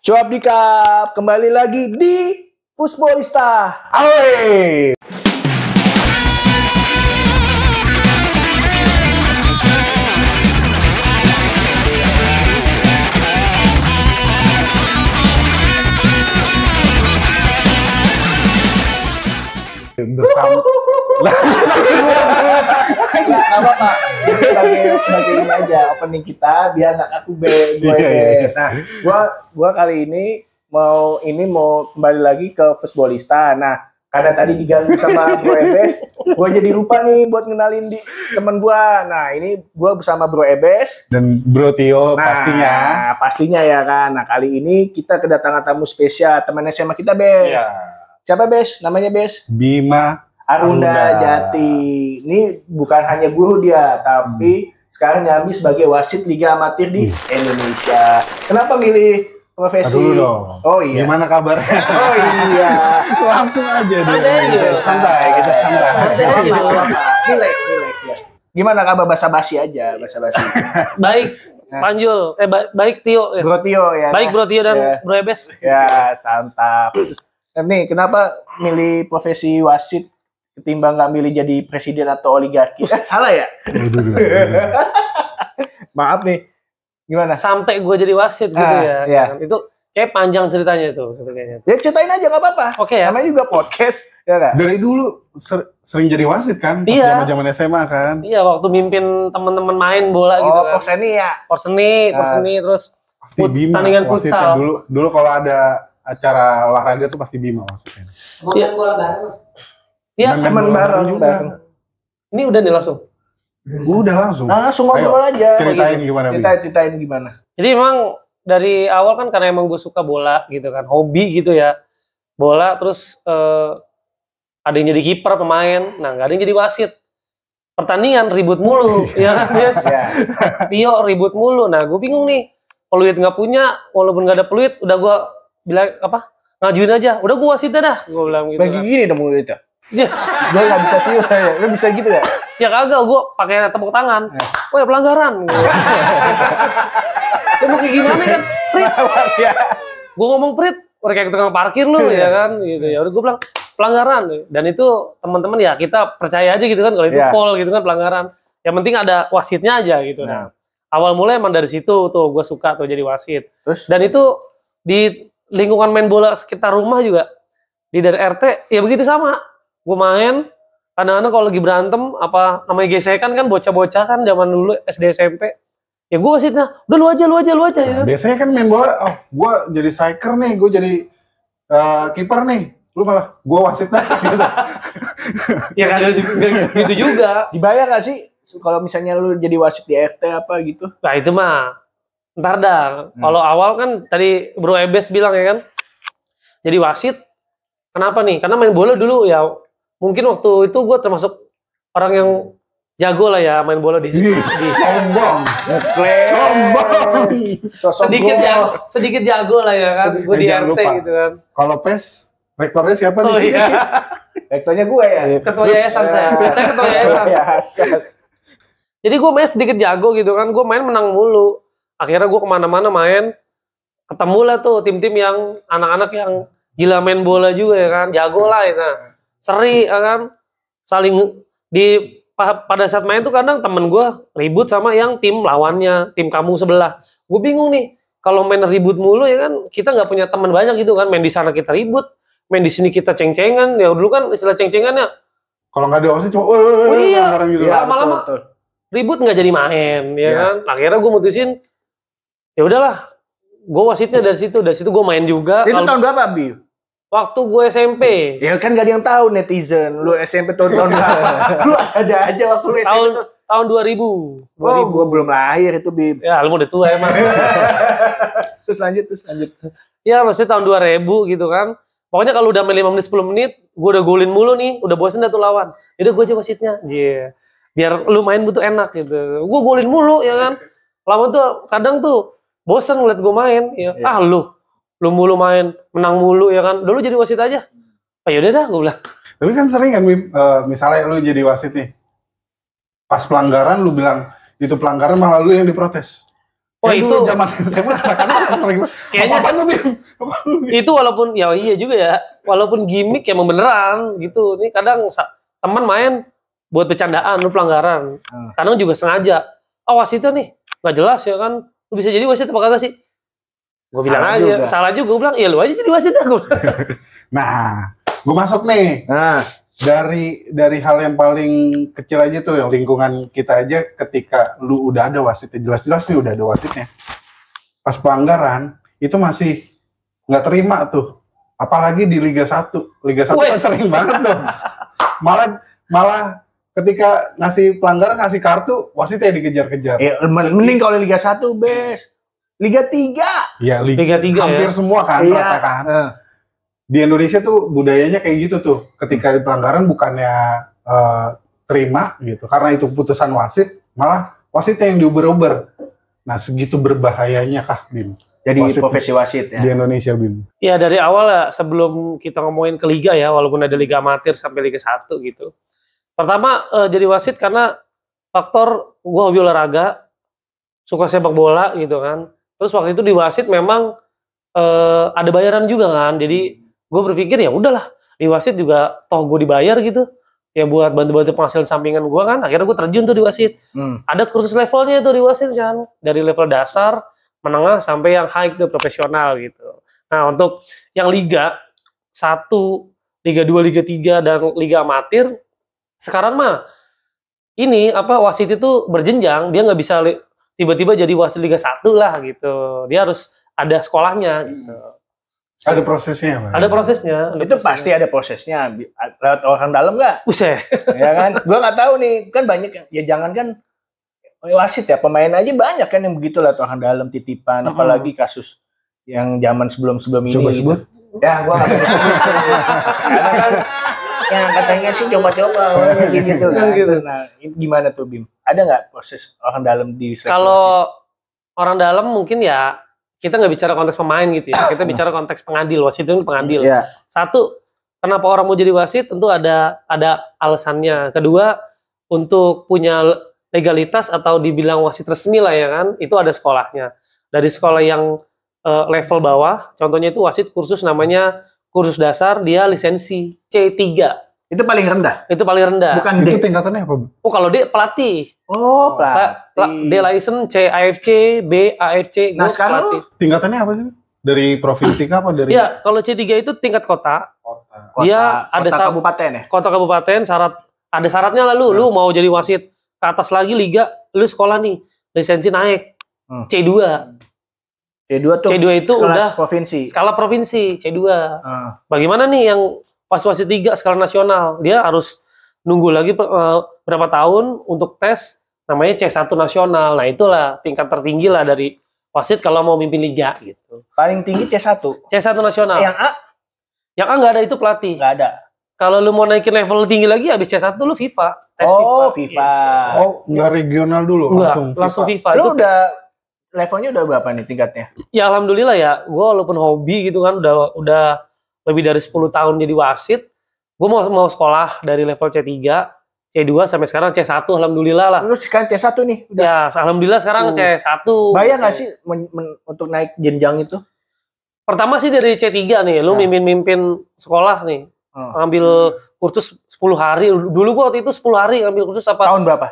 Cuap di Cup kembali lagi di Futbolista. Oi. Nggak apa-apa. Sebagai ini aja opening kita biar nggak kaku gue. Nah, gua kali ini mau kembali lagi ke Futbolista. Nah, karena tadi diganggu sama Bro Ebes, gue jadi lupa nih buat ngenalin di teman gue. Nah, ini gue bersama Bro Ebes Dan Bro Tio pastinya. Pastinya ya kan. Nah, kali ini kita kedatangan tamu spesial, teman SMA kita, Bes. Iya. Siapa, Bes? Namanya, Bes? Bima Arunda Jati. Ini bukan hanya guru dia, tapi sekarang nyambi sebagai wasit Liga Amatir di Indonesia. Kenapa milih profesi? Dulu dong. Oh iya. Gimana kabarnya? Oh iya. Langsung aja. Santai, kita santai. Santai. Relax ya. Gimana kabar basa-basi aja, basa-basi. Baik, Panjul. Baik Tio. Bro Tio ya. Baik Bro Tio dan Ya. Bro Ebes. Ya, santap. Nih, kenapa milih profesi wasit ketimbang nggak milih jadi presiden atau oligarki? Salah ya? Maaf nih. Gimana? Sampai gue jadi wasit gitu ya. Iya. Itu kayak panjang ceritanya itu. Gitu kayaknya. Ya ceritain aja nggak apa-apa. Oke ya. Namanya juga podcast, ya kan? Dari dulu sering jadi wasit kan? Pas Iya. zaman SMA kan? Iya, waktu mimpin teman-teman main bola gitu Oh, kan. Porseni ya. Porseni terus Pasti Bima. pertandingan wasitnya. futsal. Dulu kalau ada acara olahraga tuh pasti Bima wasitnya. Iya. bola bareng Mas. Iya, Teman bareng juga. ini udah nih langsung. Udah langsung. Langsung ngobrol Ayo, aja. Ceritain gimana Bima? Ceritain gimana? Jadi emang dari awal kan karena emang gue suka bola gitu kan, hobi gitu ya. Bola terus ada yang jadi kiper pemain, nah nggak ada yang jadi wasit. Pertandingan ribut mulu, ya kan Yes. Ya. Tio ribut mulu. Nah gue bingung nih, peluit nggak punya, walaupun nggak ada peluit, udah gue bilang ngajuin aja. Udah gue wasitnya dah, gue bilang gitu. Bagi Kan. gini dong mulut itu. Ya, Gue nggak bisa serius saya. Lu bisa gitu ya? ya kagak, gue pakai tepuk tangan. Oh ya pelanggaran. Ya mau kayak gimana kan? Prit, Ya. gue ngomong Prit, udah kayak tukang parkir lu ya kan, gitu ya. Udah gue bilang pelanggaran, dan itu teman-teman ya kita percaya aja gitu kan kalau itu Iya. foul gitu kan pelanggaran. Yang penting ada wasitnya aja gitu. Nah. Awal mulai emang dari situ tuh gue suka tuh jadi wasit. Terus? Dan itu di lingkungan main bola sekitar rumah juga di daerah RT ya begitu sama. Gue main kadang-kadang kalau lagi berantem apa namanya gesekan kan bocah-bocah kan zaman dulu SD SMP. Ya gue wasitnya, udah lu aja ya. Biasanya kan main bola, oh gua jadi striker nih, gua jadi kiper nih. Lu malah gua wasitnya gitu. Ya kadang gitu juga. Dibayar gak sih kalau misalnya lu jadi wasit di RT apa gitu? Nah itu mah ntar dah. Kalau awal kan tadi Bro Ebes bilang ya kan, jadi wasit. Kenapa nih? Karena main bola dulu ya mungkin waktu itu gue termasuk orang yang jago lah ya main bola di Sombong. Sombong. Sosok sedikit jago lah ya kan. Gue di Jangan RT lupa. gitu kan. Kalau PES, rektornya siapa Oh nih? iya. Rektornya gue ya. Ketua yayasan saya. Saya ketua yayasan. Biasa. Jadi gue main sedikit jago gitu kan. Gue main menang mulu. Akhirnya gue kemana-mana main. Ketemu lah tuh tim-tim yang anak-anak yang gila main bola juga ya kan. Jago lah ya. Nah, seri ya kan. Saling pada saat main tuh kadang temen gue ribut sama yang tim lawannya. Tim kamu sebelah. Gue bingung nih. Kalau main ribut mulu ya kan. Kita nggak punya teman banyak gitu kan. Main di sana kita ribut. Main di sini kita ceng-cengan. Ya dulu kan istilah ceng-cengannya. Kalau nggak ada wasit cuma Oh iya. orang gitu. Iya, Lama-lama betul. ribut nggak jadi main ya Iya. kan. Akhirnya gue mutusin ya udahlah, gue wasitnya dari situ gue main juga. Itu Kalau tahun berapa, Bi? waktu gue SMP Ya kan gak ada yang tahu netizen. Lu SMP tahun berapa? Lu ada aja waktu lu SMP. tahun 2000. Oh, gue belum lahir itu, Bi. Ya lu udah tua emang. Terus lanjut. Ya maksudnya tahun 2000 gitu kan. Pokoknya kalau udah main 5 menit 10 menit gue udah golin mulu nih, udah bosen dah tuh lawan. Yaudah gue aja wasitnya. Biar lu main butuh enak gitu. Gue golin mulu ya kan. Lawan tuh kadang tuh bosen ngeliat gue main ya. Lu mulu main, menang mulu ya kan. Udah lu jadi wasit aja. Oh yaudah dah gue bilang. Tapi kan sering kan, misalnya lu jadi wasit nih, pas pelanggaran lu bilang itu pelanggaran malah lu yang diprotes. Oh itu zaman SMA anak-anak sering Kayaknya- apa lu Bim? itu walaupun ya iya juga ya, walaupun gimmick emang beneran gitu. Nih kadang teman main buat bercandaan lu pelanggaran. Kadang juga sengaja. Oh wasitnya nih nggak jelas ya kan. Lu bisa jadi wasit apa kagak sih? Gue bilang Salah aja, juga. salah juga. Gue bilang, ya lu aja jadi wasit dah. Gua bilang. Nah, gue masuk nih. Nah, Dari hal yang paling kecil aja tuh, yang lingkungan kita aja, ketika lu udah ada wasitnya, jelas-jelas nih udah ada wasitnya, pas pelanggaran itu masih nggak terima tuh, apalagi di Liga 1 kan Wes. sering banget tuh, malah ketika ngasih pelanggaran, ngasih kartu, wasitnya dikejar-kejar. mending kalau Liga 1 best. Liga 3. Iya, Liga 3 hampir ya. semua kan, Iya. rata kan. Di Indonesia tuh budayanya kayak gitu tuh, ketika di pelanggaran bukannya terima gitu, karena itu keputusan wasit, malah wasitnya yang diuber-uber. Nah, segitu berbahayanya kah, Bim? Jadi Wasit profesi wasit di ya. Indonesia, Bim? Ya dari awal ya, sebelum kita ngomongin ke Liga ya, walaupun ada Liga Amatir sampai Liga 1 gitu. Pertama jadi wasit karena faktor gue hobi olahraga, suka sepak bola gitu kan. Terus waktu itu di wasit memang ada bayaran juga kan, jadi gue berpikir ya udahlah di wasit juga toh gue dibayar gitu ya buat bantu-bantu penghasilan sampingan gue kan. Akhirnya gue terjun tuh di wasit. Ada kursus levelnya tuh di wasit kan, dari level dasar, menengah sampai yang high ke profesional gitu. Nah untuk yang Liga 1, Liga 2, Liga 3 dan Liga Amatir sekarang mah ini apa wasit itu berjenjang, dia nggak bisa tiba-tiba jadi wasit Liga 1 lah gitu. Dia harus ada sekolahnya gitu. Ada prosesnya, Bang? Ada prosesnya. Itu pasti ada prosesnya. Lewat orang dalam nggak? Buset. Ya kan? Gua nggak tahu nih. Kan banyak yang, ya jangan kan wasit ya, pemain aja banyak kan yang begitu lewat orang dalam titipan. Apalagi kasus yang zaman sebelum-sebelum ini. Coba gitu. sebut. Ya, gua nggak bisa sebut. Karena kan yang katanya sih coba-coba gitu kan. Gitu. Nah, ini gimana tuh Bim? Ada nggak proses orang dalam di seleksi wasit? Kalau orang dalam mungkin ya kita nggak bicara konteks pemain gitu ya. Kita bicara konteks pengadil. Wasit itu pengadil. Iya. Satu, kenapa orang mau jadi wasit tentu ada alasannya. Kedua, untuk punya legalitas atau dibilang wasit resmi lah ya kan, itu ada sekolahnya. Dari sekolah yang level bawah, contohnya itu wasit kursus namanya kursus dasar, dia lisensi C3. Itu paling rendah. Itu paling rendah. Bukan Itu D. tingkatannya apa? Oh kalau D pelatih. Oh, pelatih. D license, C AFC, B AFC, Nah, gue sekarang pelatih. Tingkatannya apa sih? Dari provinsi kah apa dari Iya, kalau C3 itu tingkat kota. kota? Dia ada kota kabupaten ya. Kota kabupaten ada syaratnya lah lu mau jadi wasit ke atas lagi liga, lu sekolah nih, lisensi naik. C2. C2 tuh C2 itu sekelas udah provinsi. Skala provinsi, C2. Ah. Bagaimana nih yang pas wasit 3 skala nasional? Dia harus nunggu lagi berapa tahun untuk tes namanya C1 nasional. Nah, itulah tingkat tertinggi lah dari wasit kalau mau mimpin liga gitu. Paling tinggi C1. C1 nasional. Yang A Yang A nggak ada itu pelatih. nggak ada. Kalau lu mau naikin level tinggi lagi habis C1 lu FIFA, tes Oh, FIFA. FIFA. Oh, nggak regional dulu, Enggak, langsung langsung FIFA. Lu Itu udah levelnya udah berapa nih tingkatnya? ya alhamdulillah ya, gue walaupun hobi gitu kan udah lebih dari 10 tahun jadi wasit, gue mau sekolah dari level C3, C2 sampai sekarang C1 alhamdulillah lah. Lu sekarang C1 nih. Udah. Ya, alhamdulillah sekarang C1. Bayar nggak sih untuk naik jenjang itu? Pertama sih dari C3 nih, lu mimpin sekolah nih. Ambil kursus 10 hari. Dulu gue waktu itu 10 hari ngambil kursus apa? Tahun berapa?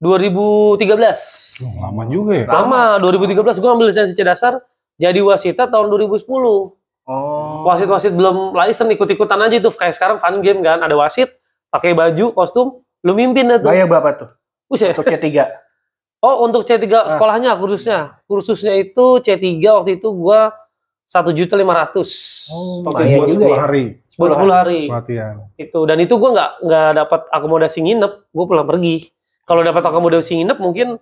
2013. lama juga ya. Lama, 2013 gue ambil lisensi C dasar, jadi wasita tahun 2010. Oh. Wasit-wasit belum license, ikut-ikutan aja itu. Kayak sekarang fun game kan, ada wasit, pakai baju, kostum, lu mimpin dah tuh. Bayar berapa tuh? Buset. Untuk C3. Oh, untuk C3 sekolahnya, kursusnya. Kursusnya itu C3 waktu itu gua 1.500.000. lumayan Buat juga 10 ya. hari Buat 10 hari. pelatihan. Itu. Dan itu gua nggak dapat akomodasi nginep, gua pulang pergi. Kalau dapat akomodasi nginep mungkin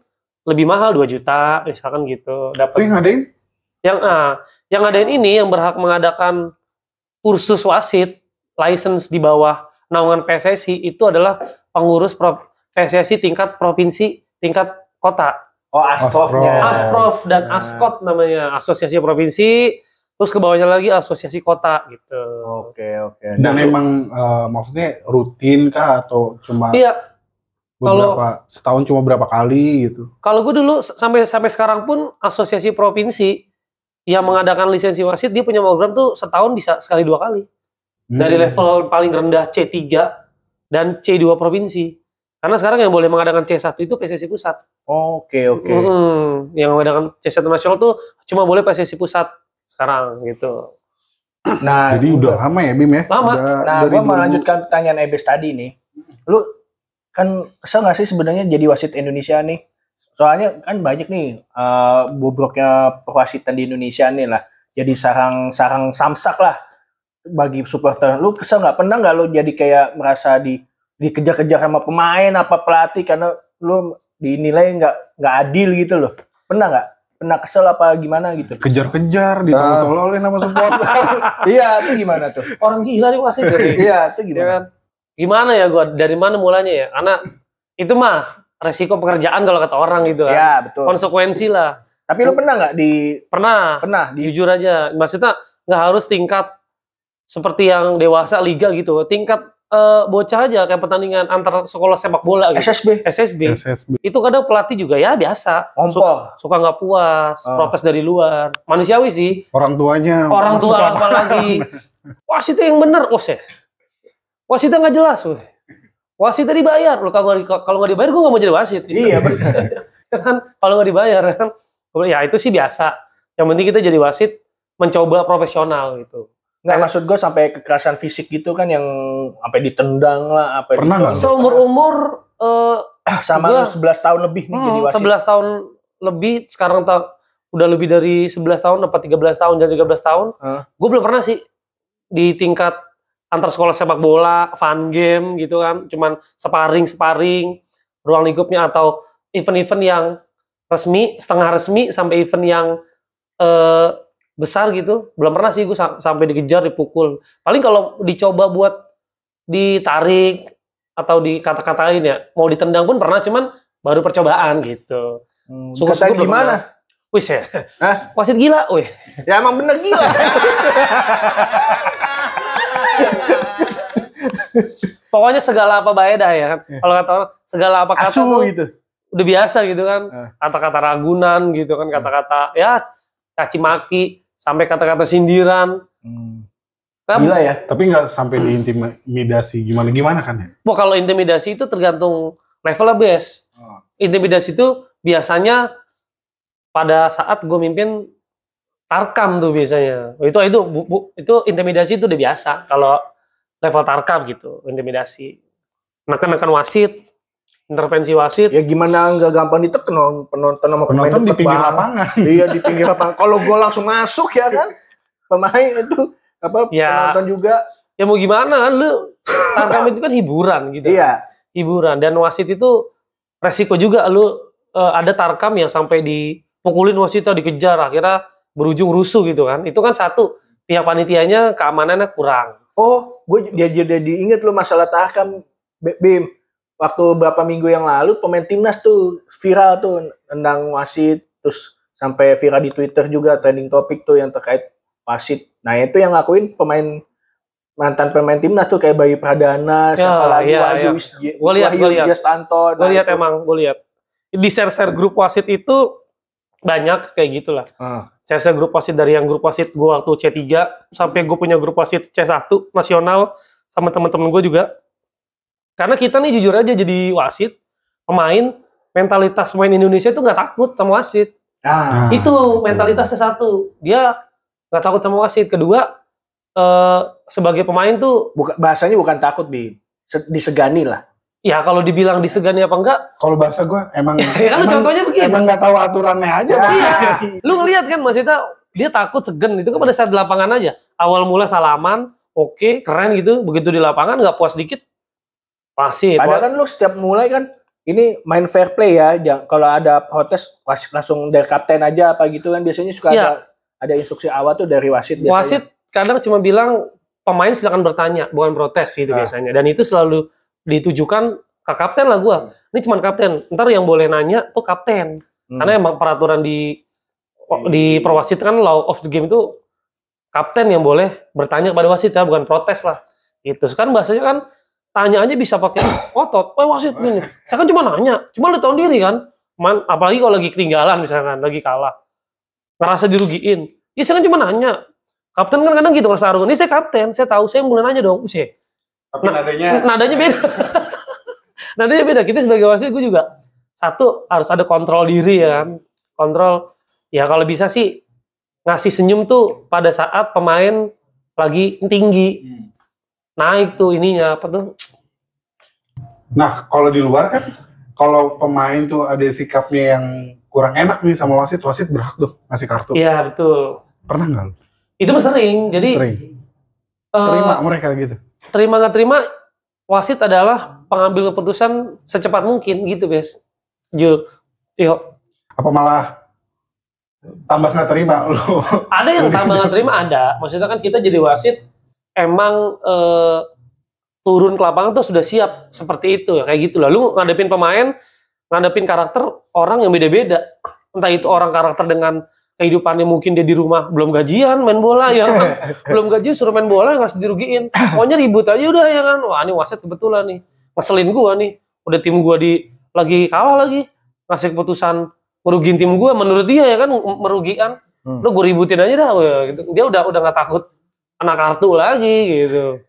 lebih mahal 2 juta misalkan gitu. Itu Dapat yang ngadain? yang ngadain ini yang berhak mengadakan kursus wasit license di bawah naungan PSSI itu adalah pengurus PSSI tingkat provinsi, tingkat kota. Oh, Asprofnya. Asprof dan Askot namanya, asosiasi provinsi, terus ke bawahnya lagi asosiasi kota gitu. Oke. Dan emang maksudnya rutin kah atau cuma Iya, beberapa setahun cuma berapa kali gitu. Kalau gue dulu sampai sekarang pun asosiasi provinsi yang mengadakan lisensi wasit dia punya program tuh setahun bisa sekali 2 kali. Dari level paling rendah C3 dan C2 provinsi. Karena sekarang yang boleh mengadakan C1 itu PSSI pusat. Oke. Yang mengadakan C1 nasional tuh cuma boleh PSSI pusat sekarang gitu. Nah, jadi udah lama ya Bim ya? Lama. Nah, gue melanjutkan pertanyaan Ebes tadi nih. Lu kan kesel nggak sih sebenarnya jadi wasit Indonesia nih? Soalnya kan banyak nih bobroknya pewasitan di Indonesia nih lah. Jadi sarang samsak lah bagi supporter. Lu kesel nggak? Pernah nggak lu jadi kayak merasa dikejar-kejar sama pemain apa pelatih karena lu dinilai nggak adil gitu loh? Pernah nggak? Pernah kesel apa gimana gitu? Kejar-kejar, ditolol-tololin sama supporter. Iya, itu gimana tuh? Orang gila nih wasit jadi. Iya, itu gimana? Ya kan? Gimana ya gue? Dari mana mulanya ya? Karena itu mah resiko pekerjaan kalau kata orang gitu kan. Iya, betul. Konsekuensi lah. Tapi lu pernah nggak Pernah. Jujur aja. Maksudnya nggak harus tingkat seperti yang dewasa liga gitu. Tingkat bocah aja kayak pertandingan antar sekolah sepak bola gitu. SSB. Itu kadang pelatih juga ya biasa. Ngompol. Suka nggak puas, protes dari luar. Manusiawi sih. Orang tuanya. Orang tua apalagi. Wasitnya yang bener. Wasitnya nggak jelas. Wasitnya dibayar. Kalau nggak dibayar gue nggak mau jadi wasit. Iya benar. Kan kalau nggak dibayar kan. Ya itu sih biasa. Yang penting kita jadi wasit mencoba profesional gitu. Nggak, maksud gue sampai kekerasan fisik gitu kan yang sampai ditendang lah apa. Pernah nggak? Seumur-umur sama lu 11 tahun lebih nih jadi wasit. 11 tahun lebih, sekarang udah lebih dari 11 tahun apa 13 tahun dan 13 tahun. Gue belum pernah sih di tingkat antar sekolah sepak bola, fun game gitu kan, cuman sparring, ruang lingkupnya atau event-event yang resmi, setengah resmi sampai event yang besar gitu, belum pernah sih gue sampai dikejar, dipukul. Paling kalau dicoba buat ditarik atau dikata-katain ya, mau ditendang pun pernah, cuman baru percobaan gitu. Kata gimana? Wih ya, wasit gila, wih. Ya emang bener gila. Pokoknya segala apa baik dah ya kan. Kalau kata orang, segala apa kata tuh gitu. Udah biasa gitu kan. Kata-kata ragunan gitu kan, kata-kata ya caci maki, sampai kata-kata sindiran. Gila ya. Tapi nggak sampai diintimidasi gimana kan ya? Wah, kalau intimidasi itu tergantung levelnya bes. Intimidasi itu biasanya pada saat gue mimpin tarkam tuh biasanya. Itu intimidasi itu udah biasa kalau level tarkam gitu, intimidasi. Neken-neken wasit, intervensi wasit. Ya gimana nggak gampang ditekan penonton sama pemain di pinggir lapangan. Iya, di pinggir lapangan. Kalau gol langsung masuk ya kan. Pemain itu penonton juga. Ya mau gimana kan, lu tarkam itu kan hiburan gitu. Iya. Hiburan, dan wasit itu resiko juga, lu ada tarkam yang sampai dipukulin wasitnya, dikejar, akhirnya berujung rusuh gitu kan. Itu kan satu, pihak panitianya keamanannya kurang. Oh, gue jadi inget lo masalah tarkam, Bim. Waktu beberapa minggu yang lalu pemain timnas tuh viral tuh nendang wasit, terus sampai viral di Twitter juga, trending topik tuh yang terkait wasit. Nah itu yang ngakuin mantan pemain timnas tuh kayak Bayu Pradana, siapa lagi, Wahyu Wijayanto. Gue lihat emang, gue lihat di share grup wasit itu banyak kayak gitulah. Share grup wasit, dari yang grup wasit gue waktu C3 sampai gue punya grup wasit C1 nasional sama teman-teman gue juga. Karena kita nih jujur aja jadi wasit, pemain, mentalitas pemain Indonesia itu nggak takut sama wasit. Itu mentalitasnya satu, dia nggak takut sama wasit. Kedua, sebagai pemain tuh bahasanya bukan takut, disegani lah. Ya kalau dibilang disegani apa enggak? Kalau bahasa gue emang ya kan contohnya begitu. Emang nggak tahu aturannya aja. Iya. Lu ngeliat kan maksudnya dia takut, segen, itu kan pada saat di lapangan aja. Awal mula salaman, oke, keren gitu. Begitu di lapangan nggak puas dikit, wasit. Padahal kan lu setiap mulai kan ini main fair play ya. Kalau ada protes wasit langsung dari kapten aja apa gitu kan, biasanya suka ada instruksi awal tuh dari wasit biasanya. Wasit kadang cuma bilang pemain silakan bertanya, bukan protes gitu biasanya. Dan itu selalu ditujukan ke kapten lah gue. Ini cuma kapten. Ntar yang boleh nanya tuh kapten. Karena emang peraturan di perwasit kan law of the game itu kapten yang boleh bertanya kepada wasit ya, bukan protes lah. Gitu. Sekarang bahasanya kan tanya aja bisa pakai otot. Wasit gini. Saya kan cuma nanya. Cuma lu tahu diri kan. Apalagi kalau lagi ketinggalan misalkan, lagi kalah. Ngerasa dirugiin. Ya saya kan cuma nanya. Kapten kan kadang gitu Mas Arun. Ini saya kapten, saya tahu, saya mulai nanya dong. Tapi nadanya beda. Nadanya beda. Kita sebagai wasit gue juga satu harus ada kontrol diri ya kan. Kontrol. Ya kalau bisa sih ngasih senyum tuh pada saat pemain lagi tinggi. Naik tuh ininya apa tuh. Nah, kalau di luar kan kalau pemain tuh ada sikapnya yang kurang enak nih sama wasit berhak tuh ngasih kartu. Iya, betul. Pernah nggak lu? Itu mah sering. Jadi Sering. Terima mereka gitu. terima nggak terima, wasit adalah pengambil keputusan secepat mungkin gitu, Bes. Yuk. Apa malah tambah nggak terima lu? Ada yang tambah nggak terima, ada. Maksudnya kan kita jadi wasit emang turun ke lapangan tuh sudah siap seperti itu ya, kayak gitu lah. Lu ngadepin pemain, ngadepin karakter orang yang beda-beda. Entah itu orang karakter dengan kehidupannya mungkin dia di rumah belum gajian main bola ya kan. Belum gajian suruh main bola nggak dirugiin. Pokoknya ribut aja udah ya kan. Wah, ini wasit kebetulan nih. Ngeselin gua nih. Udah tim gua lagi kalah lagi. Ngasih keputusan merugiin tim gua menurut dia ya kan merugikan. Udah gua ributin aja dah gitu. Dia udah nggak takut kena kartu lagi gitu.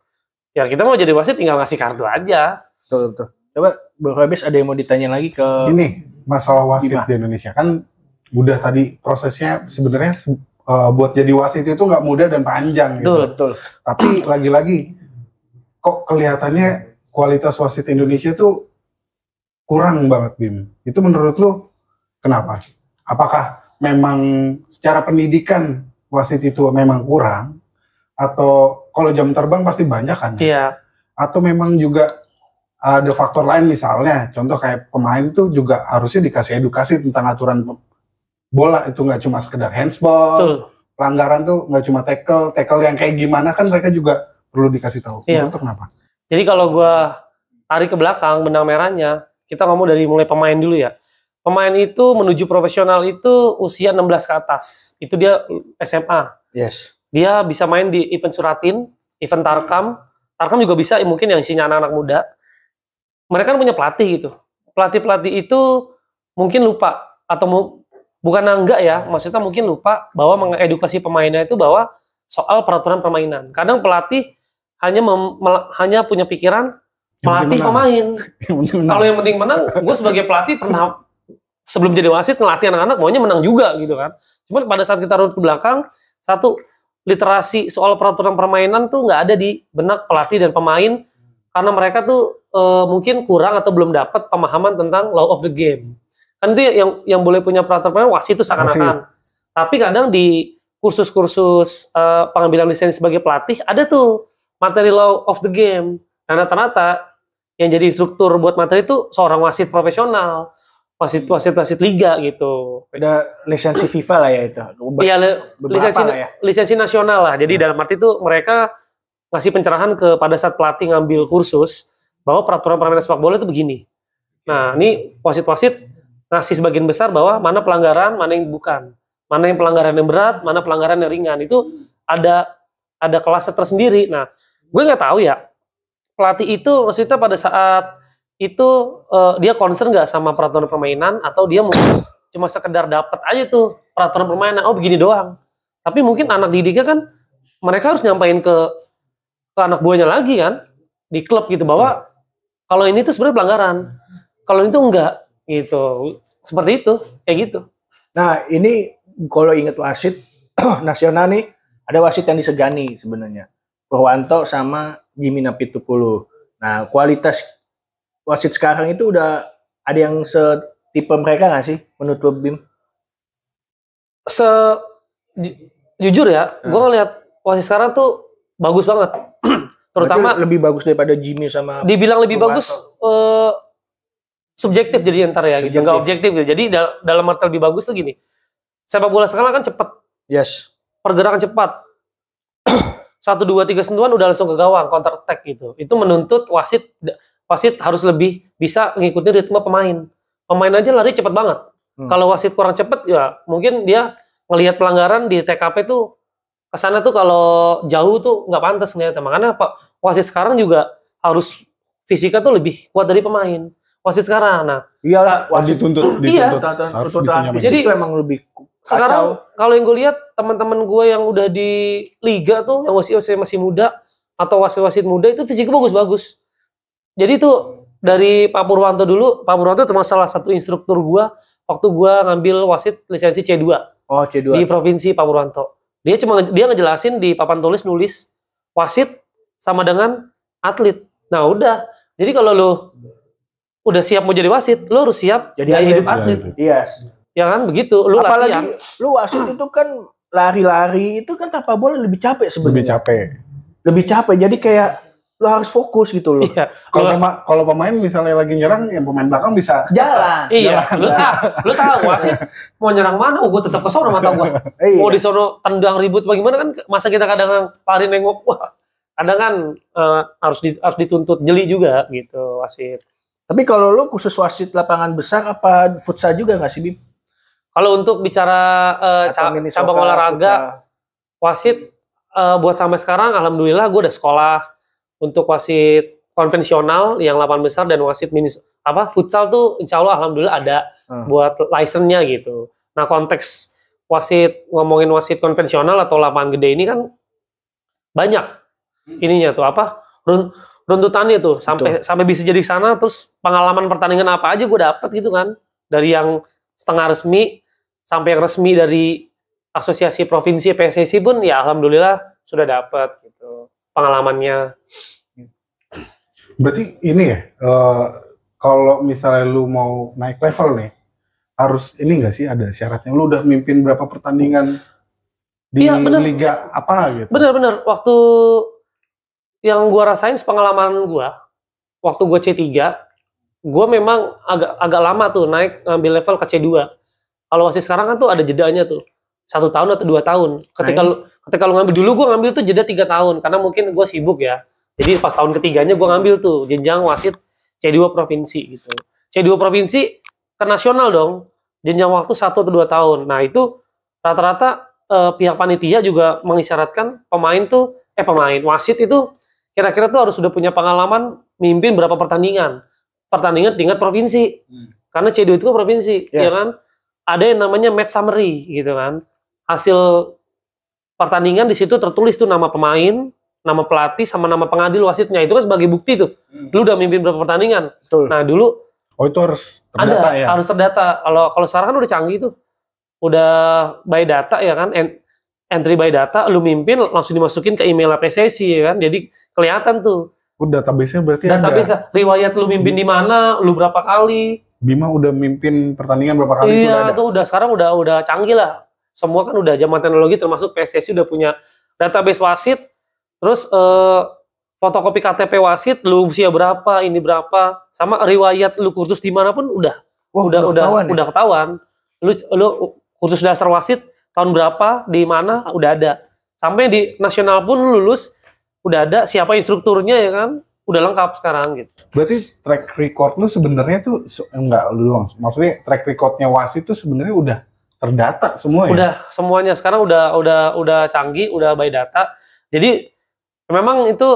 Ya kita mau jadi wasit tinggal ngasih kartu aja. Betul. Coba Bro Habis ada yang mau ditanya lagi ke Ini masalah wasit Bima di Indonesia kan udah tadi prosesnya sebenarnya buat jadi wasit itu nggak mudah dan panjang gitu. Betul. Tapi lagi-lagi kok kelihatannya kualitas wasit Indonesia tuh kurang banget, Bim. Itu menurut lu kenapa? Apakah memang secara pendidikan wasit itu memang kurang? Atau kalau jam terbang pasti banyak kan? Iya. Atau memang juga ada faktor lain misalnya, contoh kayak pemain tuh juga harusnya dikasih edukasi tentang aturan bola itu nggak cuma sekedar handsball, Betul. pelanggaran tuh nggak cuma tackle yang kayak gimana kan mereka juga perlu dikasih tahu. Iya. Itu kenapa? Jadi kalau gua tarik ke belakang benang merahnya, kita ngomong dari mulai pemain dulu ya. Pemain itu menuju profesional itu usia 16 ke atas. Itu dia SMA. Yes. Dia bisa main di event Suratin, event Tarkam. Tarkam juga bisa mungkin yang isinya anak-anak muda. Mereka kan punya pelatih gitu. Pelatih-pelatih itu mungkin lupa atau bukan enggak ya, maksudnya mungkin lupa bahwa mengedukasi pemainnya itu bahwa soal peraturan permainan. Kadang pelatih hanya punya pikiran melatih pemain. Kalau yang penting menang, gue sebagai pelatih pernah sebelum jadi wasit ngelatih anak-anak maunya menang juga gitu kan. Cuma pada saat kita runut ke belakang, satu literasi soal peraturan permainan tuh nggak ada di benak pelatih dan pemain karena mereka tuh mungkin kurang atau belum dapat pemahaman tentang law of the game. Kan itu yang boleh punya peraturan permainan wasit itu seakan-akan. Tapi kadang di kursus-kursus pengambilan lisensi sebagai pelatih ada tuh materi law of the game. Dan rata-rata yang jadi instruktur buat materi itu seorang wasit profesional, wasit liga gitu. Ada lisensi FIFA lah ya itu. Iya, lisensi nasional lah. Jadi dalam arti itu mereka ngasih pencerahan pada saat pelatih ngambil kursus bahwa peraturan permainan sepak bola itu begini. Nah, ini wasit-wasit ngasih sebagian besar bahwa mana pelanggaran, mana yang bukan. Mana yang pelanggaran yang berat, mana pelanggaran yang ringan. Itu ada kelasnya tersendiri. Nah, gue nggak tahu ya. Pelatih itu maksudnya pada saat itu dia concern nggak sama peraturan permainan atau dia mungkin cuma sekedar dapat aja tuh peraturan permainan. Oh, begini doang. Tapi mungkin anak didiknya kan mereka harus nyampain ke anak buahnya lagi kan di klub gitu bahwa kalau ini tuh sebenarnya pelanggaran, kalau itu enggak gitu, seperti itu kayak gitu. Nah ini kalau inget wasit nasional nih ada wasit yang disegani sebenarnya, Purwanto sama Jimmy Napitupulu. Nah kualitas wasit sekarang itu udah ada yang setipe mereka nggak sih menurut lo, Bim? Jujur ya, gue ngeliat wasit sekarang tuh bagus banget. Terutama lebih bagus daripada Jimmy sama dibilang lebih bagus subjektif jadi ntar ya gitu, nggak objektif gitu. Jadi dalam arti lebih bagus tuh gini, sepak bola sekarang kan cepet, yes, pergerakan cepat, 1, 2, 3 sentuhan udah langsung ke gawang, counter attack gitu. Itu menuntut wasit harus lebih bisa mengikuti ritme pemain aja lari cepet banget. Kalau wasit kurang cepet ya mungkin dia ngelihat pelanggaran di TKP tuh kesana tuh kalau jauh tuh nggak pantas ngeliatnya. Makanya wasit sekarang juga harus fisika tuh lebih kuat dari pemain. Wasit sekarang. Nah, Iya, wasit Dituntut Iya. harus tuntutan bisa nyamain. fisik Jadi, itu emang lebih sekarang kalau yang gue lihat teman-teman gue yang udah di liga tuh, yang wasit masih muda atau wasit-wasit muda itu fisiknya bagus-bagus. Jadi tuh dari Pak Purwanto dulu, Pak Purwanto termasuk salah satu instruktur gue waktu gue ngambil wasit lisensi C2 Oh, C2. di provinsi Pak Purwanto. Dia ngejelasin di papan tulis nulis wasit sama dengan atlet. Nah udah, jadi kalau lu udah siap mau jadi wasit, lu harus siap Jadi gaya hidup atlet. atlet. Iya. Ya kan begitu, lu Apalagi latihan. lu wasit itu kan lari-lari itu kan tanpa bola lebih capek Lebih sebenarnya. capek. Lebih capek. Jadi kayak lu harus fokus gitu loh. Iya. Kalau pemain misalnya lagi nyerang, yang pemain belakang bisa Jalan. Iya, lu tahu wasit mau nyerang mana, gue tetap ke sono mata gue. Iya. Mau di sono tendang ribut bagaimana kan, masa kita kadang lari nengok, wah, kadang kan harus dituntut jeli juga gitu wasit. Tapi kalau lu khusus wasit lapangan besar apa futsal juga nggak sih, Bib? Kalau untuk bicara Atau mini cabang soccer, olahraga, futsal? wasit buat sampai sekarang, alhamdulillah gue udah sekolah untuk wasit konvensional yang lapangan besar dan wasit mini futsal tuh insya Allah alhamdulillah ada buat license-nya gitu. Nah konteks ngomongin wasit konvensional atau lapangan gede ini kan banyak ininya tuh runtutannya tuh sampai bisa jadi sana, terus pengalaman pertandingan apa aja gue dapet gitu kan, dari yang setengah resmi sampai yang resmi dari asosiasi provinsi PSSI pun ya alhamdulillah sudah dapet gitu pengalamannya. Berarti ini ya, kalau misalnya lu mau naik level nih, harus ini nggak sih ada syaratnya? Lu udah mimpin berapa pertandingan di liga apa gitu? Bener-bener, waktu yang gua rasain pengalaman gua, waktu gua C3, gua memang agak lama tuh naik ngambil level ke C2. Kalau wasit sekarang kan tuh ada jedanya tuh, 1 tahun atau 2 tahun. Ketika lu ngambil dulu, gua ngambil tuh jeda 3 tahun, karena mungkin gua sibuk ya. Jadi pas tahun ketiganya gue ngambil tuh jenjang wasit C2 provinsi gitu. C2 provinsi ke nasional dong, jenjang waktu 1 atau 2 tahun. Nah itu rata-rata pihak panitia juga mengisyaratkan wasit itu kira-kira tuh harus sudah punya pengalaman mimpin berapa pertandingan tingkat provinsi. Karena C2 itu kan provinsi, ya kan? Ada yang namanya match summary gitu kan. Hasil pertandingan di situ tertulis tuh nama pemain, nama pelatih sama nama pengadil wasitnya, itu kan sebagai bukti tuh. Lu udah mimpin berapa pertandingan. Betul. Nah, dulu itu harus terdata ya. Harus terdata. Kalau sekarang kan udah canggih tuh. Udah by data ya kan, entry by data, lu mimpin langsung dimasukin ke email PSSI ya kan. Jadi kelihatan tuh. Database-nya berarti database riwayat lu mimpin di mana, lu berapa kali. Bima udah mimpin pertandingan berapa kali? Iya, tuh udah sekarang udah canggih lah. Semua kan udah zaman teknologi, termasuk PSSI udah punya database wasit. Terus fotokopi KTP wasit, lu usia berapa, ini berapa, sama riwayat lu kursus di mana pun udah ketahuan. Lu kursus dasar wasit tahun berapa, di mana udah ada. Sampai di nasional pun lu lulus udah ada siapa instrukturnya ya kan, udah lengkap sekarang gitu. Berarti track record lu sebenarnya tuh maksudnya track recordnya wasit tuh sebenarnya udah terdata semua ya? Udah semuanya sekarang udah canggih, udah by data. Jadi memang itu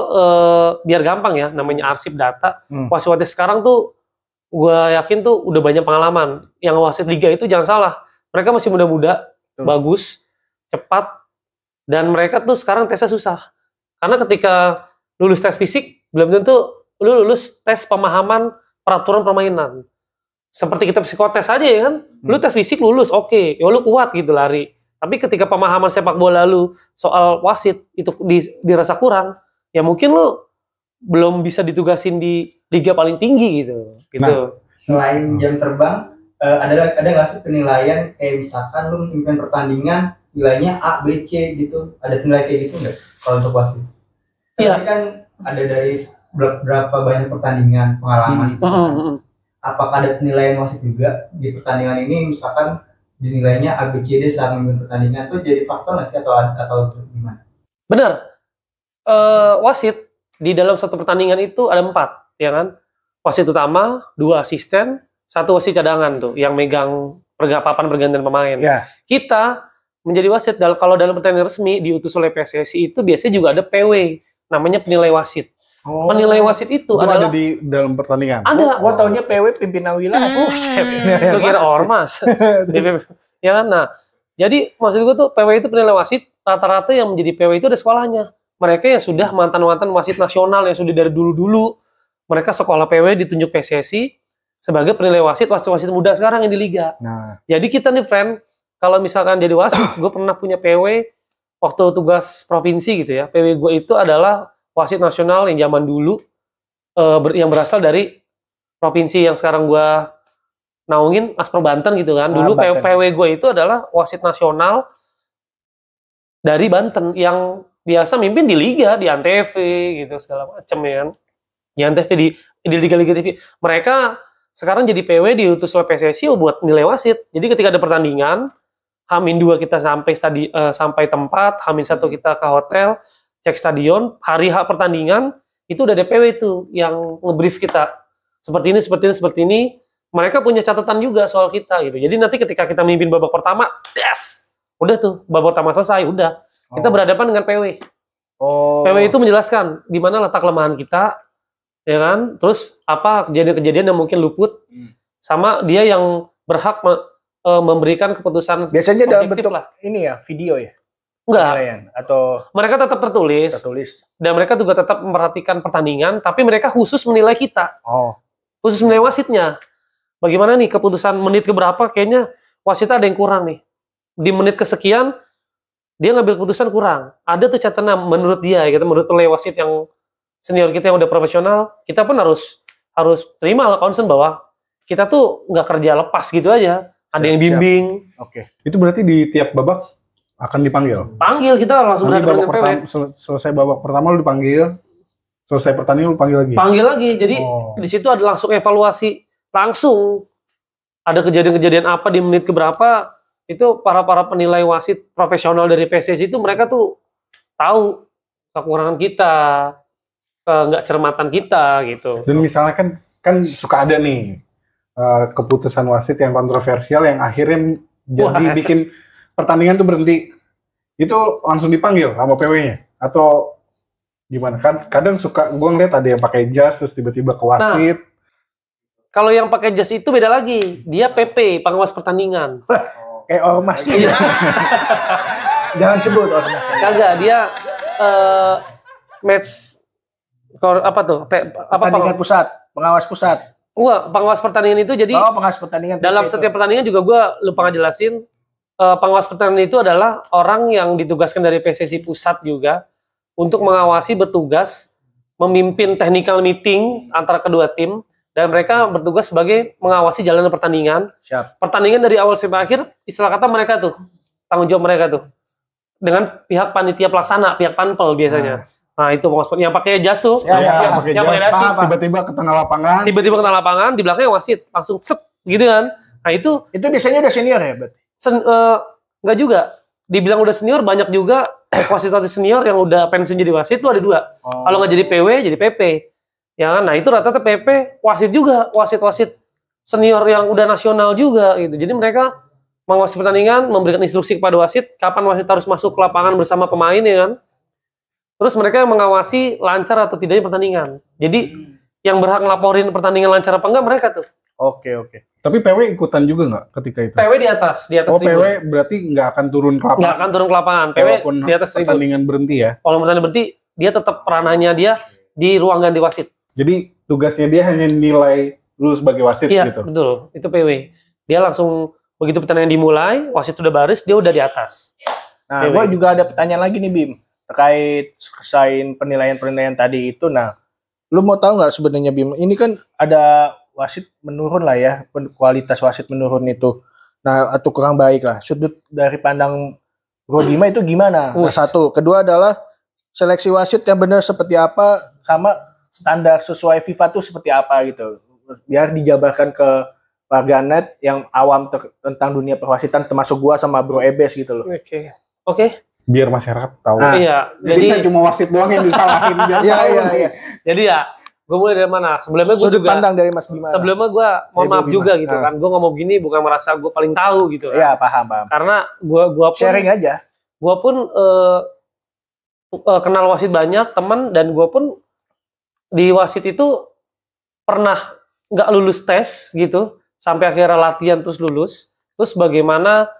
biar gampang ya, namanya arsip data. Wasit-wasit sekarang tuh gue yakin tuh udah banyak pengalaman. Yang wasit liga itu jangan salah, mereka masih muda-muda, bagus, cepat, dan mereka tuh sekarang tesnya susah. Karena ketika lulus tes fisik, belum tentu lu lulus tes pemahaman peraturan permainan. Seperti kita psikotes aja ya kan, lu tes fisik lulus, oke, ya lu kuat gitu lari. Tapi ketika pemahaman sepak bola lu soal wasit itu dirasa kurang, ya mungkin lu belum bisa ditugasin di liga paling tinggi gitu. Nah, selain jam terbang, ada nggak sih penilaian kayak misalkan lu memimpin pertandingan nilainya A, B, C gitu, ada penilaian kayak gitu nggak kalau untuk wasit? Iya. Kan ada dari berapa banyak pertandingan pengalaman itu. Apakah ada penilaian wasit juga di pertandingan ini, misalkan dinilainya A, B, C, D saat memimpin pertandingan tuh jadi faktor nggak sih atau gimana? Benar. Wasit di dalam satu pertandingan itu ada 4, ya kan? Wasit utama, 2 asisten, 1 wasit cadangan tuh yang megang papan pergantian pemain. Ya. Kita menjadi wasit kalau dalam pertandingan resmi diutus oleh PSSI itu biasanya juga ada PW, namanya penilai wasit. Penilai wasit itu Itu ada adalah di dalam pertandingan. ada. Gua taunya PW pimpinan wilayah. Lu kira ormas. Ya kan? Nah, jadi maksud gue tuh PW itu penilai wasit, rata-rata yang menjadi PW itu ada sekolahnya. Mereka yang sudah mantan-mantan wasit nasional yang sudah dari dulu-dulu. Mereka sekolah PW ditunjuk PSSI sebagai penilai wasit muda sekarang yang di liga. Nah, Jadi kita nih friend, kalau misalkan jadi wasit, gue pernah punya PW waktu tugas provinsi gitu ya. PW gue itu adalah wasit nasional yang zaman dulu yang berasal dari provinsi yang sekarang gue naungin, Aspro Banten gitu kan. Dulu Banten. PW gue itu adalah wasit nasional dari Banten yang biasa mimpin di liga, di Antv gitu segala macam ya kan. Di Antv di liga-liga TV. Mereka sekarang jadi PW diutus oleh PSSI buat nilai wasit. Jadi ketika ada pertandingan, H-2 kita sampai tempat, H-1 kita ke hotel, cek stadion, hari H pertandingan itu udah ada PW itu yang ngebrief kita. Seperti ini. Mereka punya catatan juga soal kita gitu. Jadi nanti ketika kita memimpin babak pertama, udah tuh babak pertama selesai, udah. Kita berhadapan dengan PW. PW itu menjelaskan di mana letak kelemahan kita, ya kan? Terus apa kejadian-kejadian yang mungkin luput, sama dia yang berhak memberikan keputusan biasanya dalam objektif bentuk lah. ini ya, video ya. Enggak. Penilaian. Atau Mereka tetap tertulis dan mereka juga tetap memperhatikan pertandingan, tapi mereka khusus menilai kita, khusus menilai wasitnya. Bagaimana nih keputusan menit keberapa? Kayaknya wasitnya ada yang kurang nih. Di menit kesekian dia ngambil keputusan kurang. Ada tuh catatan menurut dia, gitu, menurut penilai wasit yang senior kita yang udah profesional, kita pun harus terima lah concern bahwa kita tuh nggak kerja lepas gitu aja. Ada yang bimbing. Oke. Itu berarti di tiap babak akan dipanggil. Panggil kita langsung Nanti berhadapan babak dengan PW. selesai babak pertama lu dipanggil, selesai pertandingan lu panggil lagi. Panggil lagi. Jadi di situ ada langsung evaluasi langsung. Ada kejadian-kejadian apa di menit keberapa, itu para penilai wasit profesional dari PSSI itu mereka tuh tahu kekurangan kita, nggak cermatan kita gitu. Dan misalnya kan suka ada nih keputusan wasit yang kontroversial yang akhirnya jadi bikin pertandingan tuh berhenti. Itu langsung dipanggil sama PW-nya atau gimana? Kadang suka gue ngeliat ada yang pakai jas terus tiba-tiba ke wasit. Kalau yang pakai jas itu beda lagi. Dia PP, pengawas pertandingan. Kayak ormas juga. Jangan sebut ormas. Kagak, dia match apa tuh? Pertandingan pusat, pengawas pusat. Wah, pengawas pertandingan itu jadi pengawas pertandingan. dalam setiap pertandingan juga gue lupa ngejelasin. Pengawas pertandingan itu adalah orang yang ditugaskan dari PSSI pusat juga untuk mengawasi, bertugas memimpin technical meeting antara kedua tim. Dan mereka bertugas sebagai mengawasi jalannya pertandingan. Siap. Pertandingan dari awal sampai akhir, istilah kata mereka tuh, tanggung jawab mereka tuh. Dengan pihak panitia pelaksana, pihak panpel biasanya. Nah itu yang pakai jas tuh. Yang pakai jas. Tiba-tiba ke tengah lapangan. Tiba-tiba ke tengah lapangan, di belakangnya wasit. Langsung set, gitu kan. Nah itu biasanya udah senior ya, berarti? Enggak juga. Dibilang udah senior, banyak juga wasit-wasit senior yang udah pensiun jadi wasit tuh ada 2. Kalau nggak jadi PW, jadi PP. Ya kan? Nah itu rata-rata PP, wasit juga, wasit-wasit senior yang udah nasional juga gitu. Jadi mereka mengawasi pertandingan, memberikan instruksi kepada wasit, kapan wasit harus masuk ke lapangan bersama pemain ya kan. Terus mereka mengawasi lancar atau tidaknya pertandingan. Jadi yang berhak ngelaporin pertandingan lancar apa enggak mereka tuh. Oke. Tapi PW ikutan juga nggak ketika itu? PW di atas Oh, tribun. PW berarti nggak akan turun ke lapangan? Nggak akan turun ke lapangan. PW Walaupun di atas tribun. pertandingan berhenti ya? Kalau pertandingan berhenti, dia tetap peranannya dia di ruang ganti wasit. Jadi tugasnya dia hanya nilai lu sebagai wasit Iya, gitu? betul. Itu PW. Dia langsung, begitu pertandingan dimulai, wasit sudah baris, dia udah di atas. Nah, gue juga ada pertanyaan lagi nih, Bim. Terkait selain penilaian tadi itu, nah, lu mau tahu nggak sebenarnya, Bim? Ini kan ada wasit menurun lah ya, kualitas wasit menurun itu. Nah, atau kurang baik lah. Sudut dari pandang Bro Bima itu gimana? Nah, satu. Kedua adalah seleksi wasit yang benar seperti apa, sama standar sesuai FIFA tuh seperti apa gitu. Biar dijabarkan ke warganet yang awam tentang dunia perwasitan, termasuk gua sama Bro Ebes gitu loh. Oke. Biar masyarakat tahu. Nah, iya. Jadi cuma wasit doang yang disalahin. Iya. Jadi ya, gue mulai dari mana? Sebelumnya gue Sudut juga. pandang dari Mas Bima. Sebelumnya gue mohon maaf Bima. juga gitu kan. Gue ngomong gini bukan merasa gue paling tahu gitu. Iya, paham. Karena gue pun Sharing aja. Gue pun kenal wasit banyak teman, dan gue pun di wasit itu pernah nggak lulus tes gitu sampai akhirnya latihan terus lulus. Terus bagaimana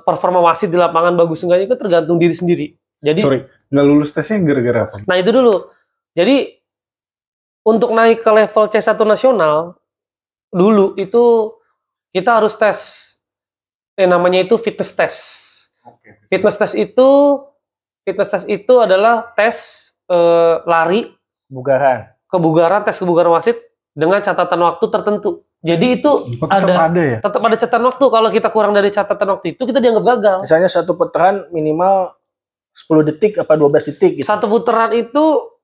performa wasit di lapangan bagus enggaknya itu tergantung diri sendiri. Jadi nggak lulus tesnya gara-gara apa? Nah itu dulu. Jadi untuk naik ke level C1 nasional dulu itu kita harus tes. Namanya itu fitness test. Fitness test itu adalah tes lari, kebugaran, tes kebugaran wasit dengan catatan waktu tertentu. Jadi itu tetap ada catatan waktu. Kalau kita kurang dari catatan waktu itu, kita dianggap gagal. Misalnya satu putaran minimal 10 detik apa 12 detik gitu. Satu putaran itu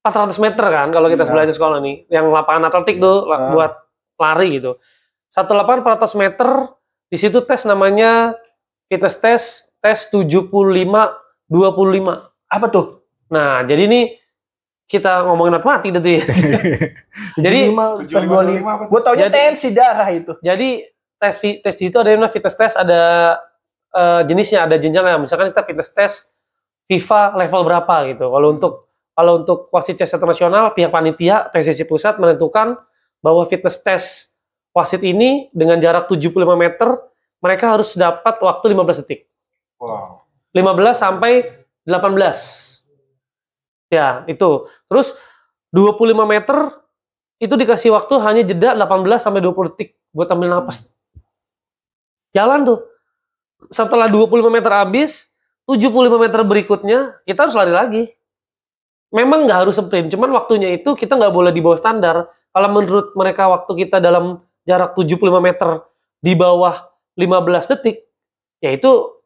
400 meter kan, kalau kita belajar sekolah nih. Yang lapangan atletik tuh buat lari gitu. Satu lapangan 400 meter, di situ tes namanya fitness tes 75-25. Apa tuh? Nah, jadi ini kita ngomongin matematik itu ya. Jadi 75 gue taunya tensi darah itu. Jadi tes itu ada yang namanya fitness test, ada jenisnya, ada jenjangnya. Misalkan kita fitness test FIFA level berapa gitu. Kalau untuk wasit C1 nasional, pihak panitia PSSI pusat menentukan bahwa fitness test wasit ini dengan jarak 75 meter mereka harus dapat waktu 15 detik. Wow. 15 sampai 18. Ya, itu. Terus 25 meter itu dikasih waktu hanya jeda 18 sampai 20 detik buat ambil napas. Jalan tuh. Setelah 25 meter habis, 75 meter berikutnya kita harus lari lagi. Memang nggak harus sprint, cuman waktunya itu kita nggak boleh di bawah standar. Kalau menurut mereka waktu kita dalam jarak 75 meter di bawah 15 detik, ya itu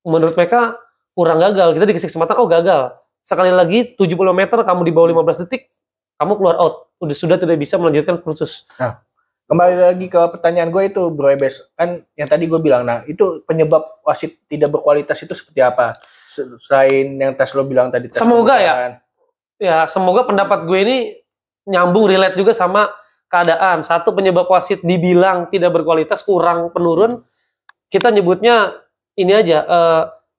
menurut mereka kurang gagal. Kita dikasih kesempatan, gagal. Sekali lagi 70 meter kamu di bawah 15 detik, kamu keluar out. Sudah tidak bisa melanjutkan kursus. Nah, kembali lagi ke pertanyaan gue itu, Bro Ebes. Kan yang tadi gue bilang, nah itu penyebab wasit tidak berkualitas itu seperti apa? Selain yang tes lo bilang tadi. Semoga ya semoga pendapat gue ini nyambung, relate juga sama keadaan. Satu, penyebab wasit dibilang tidak berkualitas, kurang, penurun. Kita nyebutnya ini aja,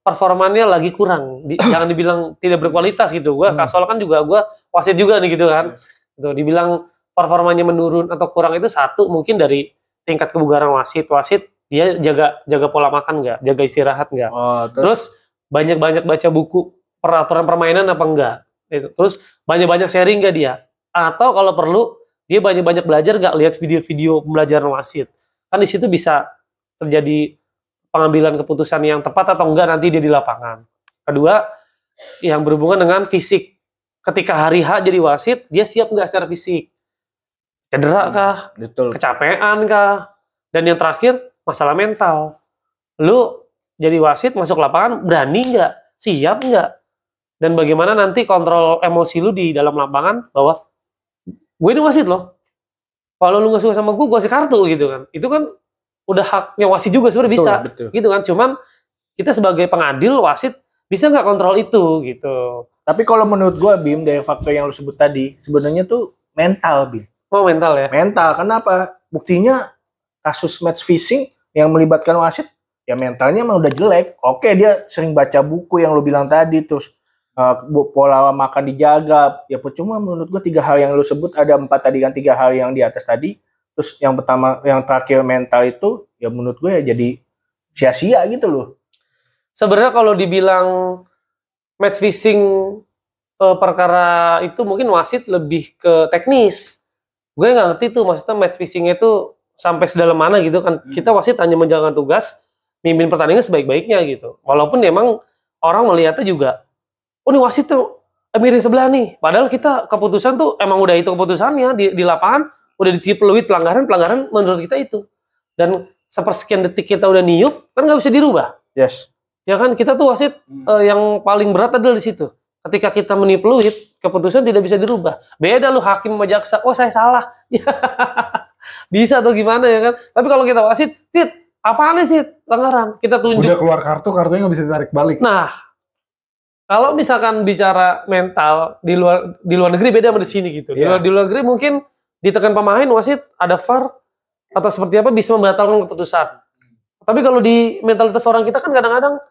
performanya lagi kurang. Jangan dibilang tidak berkualitas gitu. Gue soalnya kan juga gue wasit juga nih gitu kan. Tuh, dibilang performanya menurun atau kurang itu satu mungkin dari tingkat kebugaran wasit. Wasit dia jaga pola makan nggak, jaga istirahat nggak. Terus banyak-banyak baca buku peraturan permainan apa enggak. Terus banyak-banyak sharing nggak dia. Atau kalau perlu dia banyak-banyak belajar nggak, lihat video-video pembelajaran wasit. Kan di situ bisa terjadi pengambilan keputusan yang tepat atau enggak nanti dia di lapangan. Kedua, yang berhubungan dengan fisik. Ketika hari H jadi wasit, dia siap nggak secara fisik? Cedera kah? Betul. Kecapean kah? Dan yang terakhir, masalah mental. Lu jadi wasit masuk lapangan, berani nggak? Siap nggak? Dan bagaimana nanti kontrol emosi lu di dalam lapangan bahwa gue ini wasit loh. Kalau lu nggak suka sama gue kasih kartu gitu kan. Itu kan udah haknya wasit juga sebenarnya bisa. Betul. Gitu kan. Cuman kita sebagai pengadil wasit bisa nggak kontrol itu gitu. Tapi kalau menurut gue, Bim, dari faktor yang lu sebut tadi, sebenarnya tuh mental, Bim. Oh, mental ya? Mental. Kenapa? Buktinya kasus match fixing yang melibatkan wasit, ya mentalnya emang udah jelek. Oke, dia sering baca buku yang lu bilang tadi, terus pola makan dijaga. Ya percuma menurut gue 3 hal yang lu sebut, ada 4 tadi kan, 3 hal yang di atas tadi. Terus yang pertama, yang terakhir mental itu, ya menurut gue ya jadi sia-sia gitu loh. Sebenarnya kalau dibilang match fixing perkara itu mungkin wasit lebih ke teknis. Gue nggak ngerti tuh maksudnya match fixing itu sampai sedalam mana gitu kan. Kita wasit hanya menjalankan tugas mimpin pertandingan sebaik-baiknya gitu. Walaupun memang orang melihatnya juga, oh ini wasit tuh miring sebelah nih. Padahal kita keputusan tuh emang udah itu keputusannya di lapangan, udah ditiup peluit pelanggaran menurut kita itu. Dan sepersekian detik kita udah niup, kan nggak bisa dirubah. Yes. Ya kan, kita tuh wasit yang paling berat adalah di situ. Ketika kita meniup peluit, keputusan tidak bisa dirubah. Beda lu hakim sama jaksa, oh saya salah. Bisa atau gimana ya kan? Tapi kalau kita wasit, apaan sih pelanggaran? Kita tunjuk. Udah keluar kartunya nggak bisa ditarik balik. Nah, kalau misalkan bicara mental di luar negeri beda sama di sini gitu. Yeah. Di luar negeri mungkin ditekan pemain, wasit ada VAR atau seperti apa bisa membatalkan keputusan. Tapi kalau di mentalitas orang kita kan kadang-kadang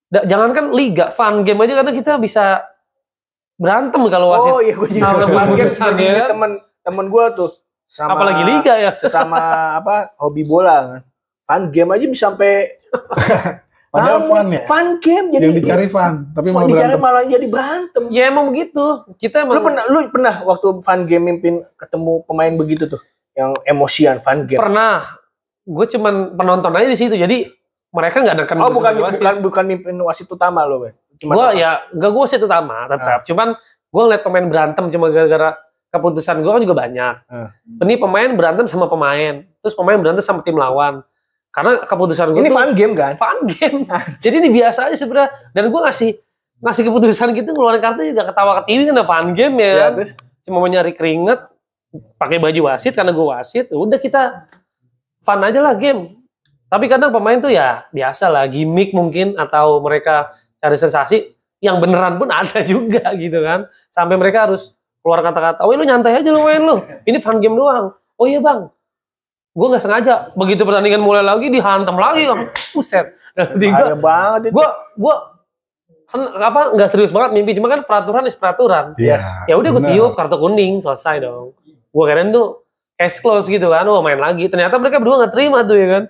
jangankan liga, fun game aja kadang kita bisa berantem kalau wasit. Oh iya, gue juga sama fun game keputusan, ya kan? temen gue tuh sama Apalagi liga ya. sesama hobi bola. Fun game aja bisa sampai Padahal fun ya. Fun game jadi Yang dicari fun, tapi malah dicari berantem. malah jadi berantem. Ya emang begitu. Kita emang Lu pernah waktu fun game mimpin ketemu pemain begitu tuh yang emosian fun game. pernah. Gue cuman penonton aja di situ. Jadi mereka nggak neken Oh gue sebagai wasit. bukan mimpin wasit utama lo, Bang. Gue ya nggak gue wasit utama tetap. Cuman gue ngeliat pemain berantem cuma gara-gara keputusan gue kan juga banyak. Ini pemain berantem sama pemain, terus pemain berantem sama tim lawan. Karena keputusan gue Ini tuh fun game kan? fun game. Jadi ini biasa aja sebenarnya. Dan gue ngasih keputusan gitu ngeluarin kartu juga ketawa ketiwi kan fun game ya. Ya, Kan? terus Cuma mau nyari keringet, pakai baju wasit karena gue wasit. Udah kita fun aja lah game. Tapi kadang pemain tuh ya biasa lah gimmick mungkin atau mereka cari sensasi. Yang beneran pun ada juga gitu kan. Sampai mereka harus keluar kata-kata, "Oh, lu nyantai aja lu main lu. Ini fun game doang." "Oh iya, Bang. Gue nggak sengaja." Begitu pertandingan mulai lagi dihantam lagi kan. Buset. bahaya banget itu. Gue nggak serius banget mimpi, cuma kan peraturan is peraturan. Yes. Ya udah gue Benar. tiup kartu kuning, selesai dong. Gue keren tuh case close gitu kan, main lagi. Ternyata mereka berdua nggak terima tuh ya kan.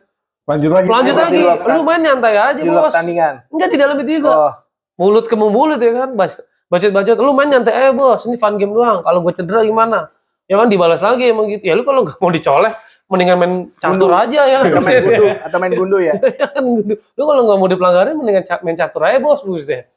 Lanjut lagi. Lanjut di lagi, luar lu main nyantai aja di luar bos. pertandingan. Enggak, di dalam itu juga. Oh, Mulut ke mulut ya kan, bacot-bacot. Lu main nyantai aja bos, ini fun game doang. Kalau gue cedera gimana? Ya kan dibalas lagi emang gitu. Ya lu kalau nggak mau dicolek, mendingan main catur aja ya. atau main gundu ya. Ya kan, lu kalau nggak mau dipelanggarin, mendingan main catur aja bos, buset.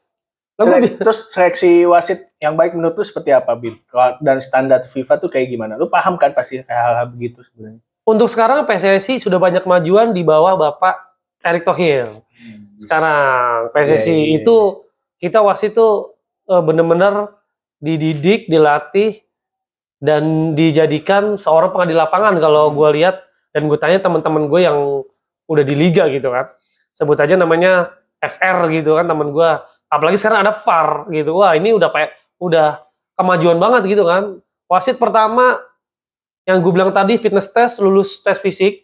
Terus seleksi wasit yang baik menurut lu seperti apa, Bil? Dan standar FIFA tuh kayak gimana? Lu paham kan pasti kayak hal-hal begitu sebenarnya. Untuk sekarang PSSI sudah banyak kemajuan di bawah Bapak Erick Thohir. Sekarang PSSI Iya. itu kita wasit itu benar-benar dididik, dilatih, dan dijadikan seorang pengadil lapangan kalau gue lihat dan gue tanya teman-teman gue yang udah di liga gitu kan. Sebut aja namanya FR gitu kan teman gue. Apalagi sekarang ada VAR gitu. Wah, ini udah kemajuan banget gitu kan. Wasit pertama yang gue bilang tadi fitness test, lulus tes fisik.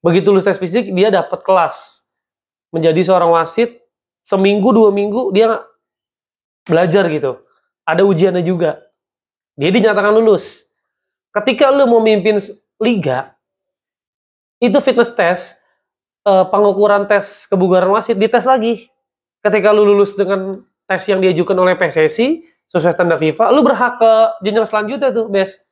Begitu lulus tes fisik dia dapat kelas menjadi seorang wasit. Seminggu 2 minggu dia belajar gitu. Ada ujiannya juga. Dia dinyatakan lulus. Ketika lu mau mimpin liga, itu fitness test, pengukuran tes kebugaran wasit dites lagi. Ketika lu lulus dengan tes yang diajukan oleh PSSI sesuai standar FIFA, lu berhak ke jenjang selanjutnya tuh, Bes.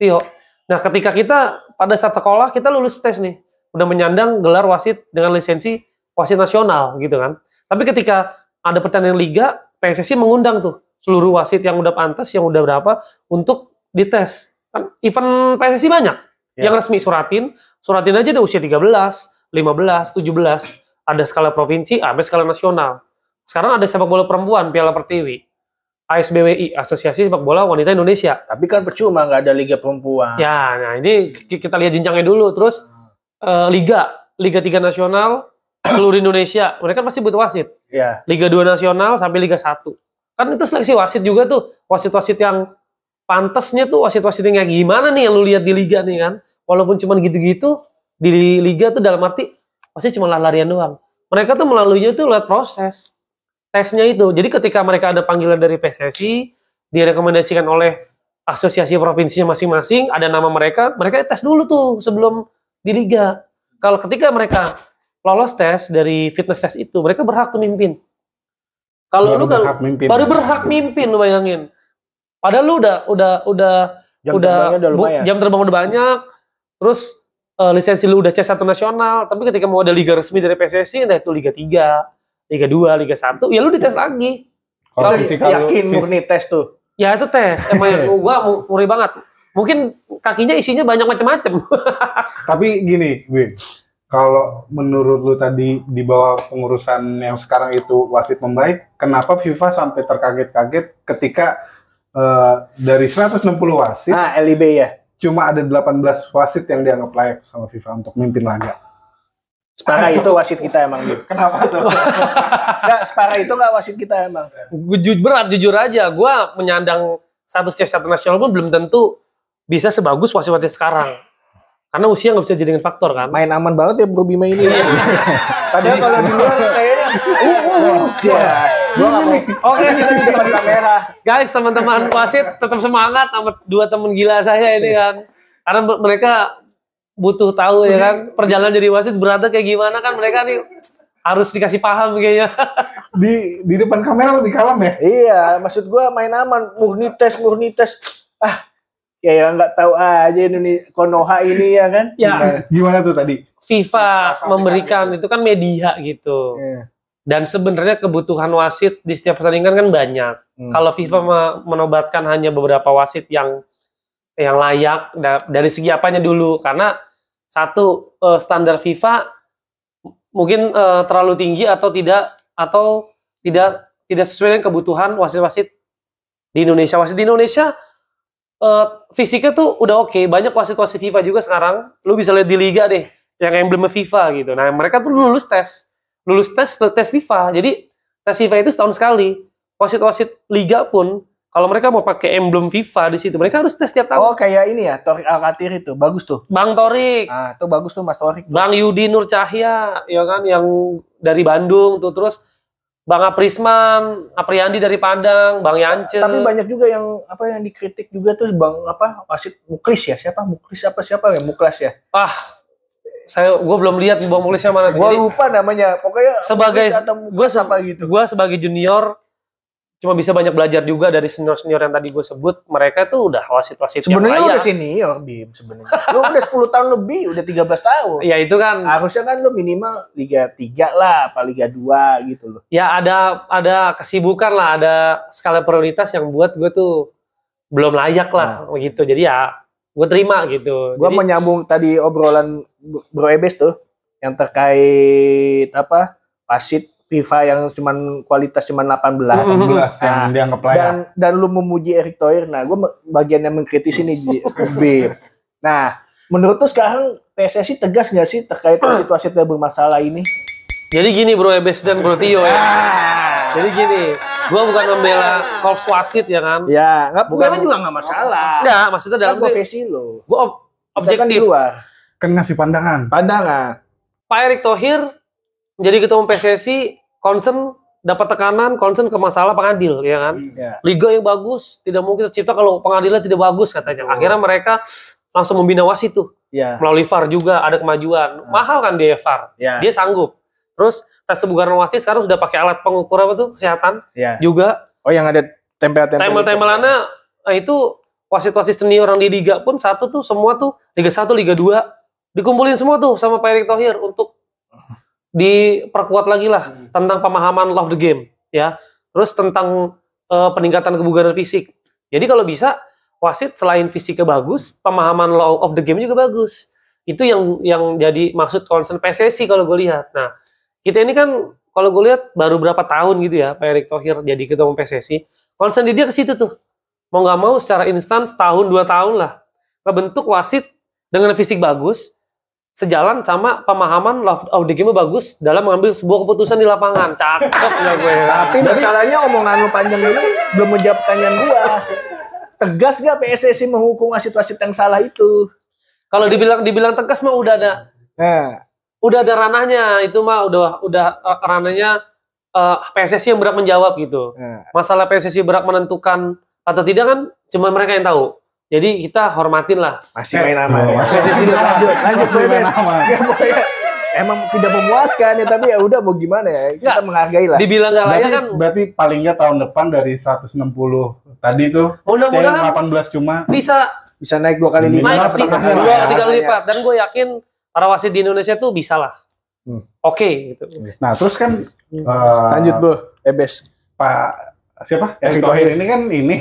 Tio. Nah, ketika kita pada saat sekolah kita lulus tes nih, udah menyandang gelar wasit dengan lisensi wasit nasional gitu kan. Tapi ketika ada pertandingan liga, PSSI mengundang tuh seluruh wasit yang udah pantas, yang udah berapa untuk dites. Kan event PSSI banyak. Yang resmi suratin aja ada usia 13, 15, 17, ada skala provinsi, sampai skala nasional. Sekarang ada sepak bola perempuan, Piala Pertiwi. ASBWI, Asosiasi Sepak Bola Wanita Indonesia. Tapi kan percuma nggak ada liga perempuan. Ya, nah ini kita lihat jenjangnya dulu. Terus Liga 3 nasional, seluruh Indonesia, mereka pasti butuh wasit. Ya. Liga 2 nasional sampai Liga 1. Kan itu seleksi wasit juga tuh. Wasit-wasit yang pantasnya tuh, wasit-wasit yang kayak gimana nih yang lu lihat di liga nih kan. Walaupun cuma gitu-gitu, di liga tuh dalam arti, wasit cuma lari-larian doang. Mereka tuh melaluinya tuh lewat proses. Tesnya itu. Jadi ketika mereka ada panggilan dari PSSI, direkomendasikan oleh asosiasi provinsinya masing-masing, ada nama mereka tes dulu tuh sebelum di liga. Kalau ketika mereka lolos tes dari fitness test itu, mereka berhak tuh mimpin. Kalau lu kan baru berhak mimpin, lu bayangin. Padahal lu udah jam terbang udah banyak, terus lisensi lu udah C1 nasional, tapi ketika mau ada liga resmi dari PSSI, entah itu Liga 3, Liga 2, Liga 1, ya lu dites lagi. Kalau yakin murni tes tuh. Ya itu tes, emang gua murni banget. Mungkin kakinya isinya banyak macam-macam. Tapi gini, Win, kalau menurut lu tadi di bawah pengurusan yang sekarang itu wasit membaik, kenapa FIFA sampai terkaget-kaget ketika dari 160 wasit, LIB ya. Cuma ada 18 wasit yang dianggap layak sama FIFA untuk mimpin laga. Separah itu wasit kita emang gitu. Kenapa tuh? Enggak, separah itu enggak wasit kita emang. Jujur aja, gue menyandang status C1 nasional pun belum tentu bisa sebagus wasit-wasit sekarang. Karena usia nggak bisa jadiin faktor kan. Main aman banget ya Bro Bima ini. Padahal kalau di luar kayaknya Gua nggak mau. Oke, Kita di depan kamera. guys, teman-teman wasit tetap semangat sama dua teman gila saya ini kan. Karena mereka butuh tahu ya kan, perjalanan jadi wasit beratnya kayak gimana kan, mereka nih harus dikasih paham kayaknya. Di depan kamera lebih kalem ya. Iya, maksud gua main aman, murni tes. Ya nggak tahu aja ini Konoha ini ya kan. Ya, Gimana tuh tadi? FIFA memberikan itu kan media gitu. Iya. Dan sebenarnya kebutuhan wasit di setiap pertandingan kan banyak. Kalau FIFA menobatkan hanya beberapa wasit yang layak dari segi apanya dulu, karena satu standar FIFA mungkin terlalu tinggi atau tidak sesuai dengan kebutuhan wasit-wasit di Indonesia. Wasit di Indonesia fisiknya tuh udah oke. Banyak wasit-wasit FIFA juga sekarang. Lu bisa lihat di liga deh yang emblem FIFA gitu. Nah, mereka tuh lulus tes FIFA. Jadi tes FIFA itu setahun sekali. Wasit-wasit liga pun kalau mereka mau pakai emblem FIFA di situ, mereka harus tes tiap tahun. Oh, kayak ini ya, Torik Alkatir itu. Bagus tuh. Bang Torik, Ah, itu bagus tuh Mas Torik. Bang Yudi Nur Cahya, ya kan, yang dari Bandung tuh, terus Bang Aprisman, Apriandi dari Padang, Bang Yance. Tapi banyak juga yang dikritik juga tuh Bang wasit Muklis ya. Siapa ya? Muklas ya. Gue belum lihat Bang Mulisnya mana. Gua Jadi, lupa namanya. Pokoknya sebagai Muklis atau Muklas apa gitu. gue sebagai junior cuma bisa banyak belajar juga dari senior-senior yang tadi gue sebut. Mereka tuh udah wasit-wasit yang Sebenarnya lu layak. udah senior, Bim, sebenarnya. Lu udah 10 tahun lebih, udah 13 tahun. Ya itu kan. Harusnya kan lu minimal Liga 3 lah, apa Liga 2 gitu loh. Ya ada kesibukan lah, ada skala prioritas yang buat gue tuh belum layak lah gitu. Jadi ya gue terima gitu. Gua Jadi, menyambung tadi obrolan Bro Ebes tuh yang terkait wasit FIFA yang kualitas cuman 18. 18 yang dianggap layak. Dan lu memuji Erick Thohir. Nah, gue bagian yang mengkritisi nih, Bim. Nah, menurut lu sekarang PSSI tegas nggak sih terkait wasit-wasit yang bermasalah ini? jadi gini Bro Ebes dan Bro Tio ya. Jadi gini, gue bukan membela korps wasit ya kan. Ya, Bukan- juga nggak masalah. Enggak, maksudnya Dalam dalam profesi lo. gue Kita kan di objektif. luar. Kan ngasih pandangan. Pandangan. Pak Erick Thohir menjadi ketua umum PSSI, concern dapat tekanan, concern ke masalah pengadil, ya kan? Ya. Liga yang bagus tidak mungkin tercipta kalau pengadilan tidak bagus katanya. Akhirnya mereka langsung membina wasit tuh Ya. melalui VAR juga ada kemajuan. Mahal kan biaya VAR, Ya. dia sanggup. Terus tes kebugaran wasit sekarang sudah pakai alat pengukur apa tuh kesehatan Ya. juga. Oh, yang ada tempel-tempel. Tempel-tempelannya itu wasit-wasit senior yang di liga pun satu tuh semua tuh Liga 1, Liga 2 dikumpulin semua tuh sama Pak Erick Thohir untuk diperkuat lagi lah tentang pemahaman love the game ya. Terus tentang peningkatan kebugaran fisik. Jadi kalau bisa wasit selain fisiknya bagus, pemahaman law of the game juga bagus. Itu yang jadi maksud concern PSSI kalau gue lihat. Nah, kita ini kan kalau gue lihat baru berapa tahun gitu ya Pak Erick Thohir jadi ketua umum PSSI. Concern dia ke situ tuh. Mau nggak mau secara instan setahun 2 tahun lah kebentuk wasit dengan fisik bagus, sejalan sama pemahaman love of the game bagus dalam mengambil sebuah keputusan di lapangan. Cakep ya gue. Tapi masalahnya omongan lu panjang ini belum menjawab pertanyaan gua. Tegas gak PSSI menghukum wasit-wasit yang salah itu? Kalau dibilang tegas mah udah ada ranahnya, itu mah udah ranahnya PSSI yang berhak menjawab gitu. Masalah PSSI berhak menentukan atau tidak kan cuma mereka yang tahu. Jadi kita hormatin lah. Masih main aman. Lanjut, Bro Ebes. aman. Ya, pokoknya emang tidak memuaskan ya, tapi ya udah mau gimana ya, kita Nggak. menghargai lah. Dibilang nggak layak kan, Berarti paling nggak tahun depan dari 160 tadi tuh mudah-mudahan 18 cuma Bisa naik 2 kali lipat. naik Lima, setengah 2-3 kali ya. lipat. Dan gue yakin para wasit di Indonesia tuh bisa lah. Oke gitu. Nah, terus kan Lanjut, Bro Ebes. Pak siapa? Erick Erick Thohir ini kan ini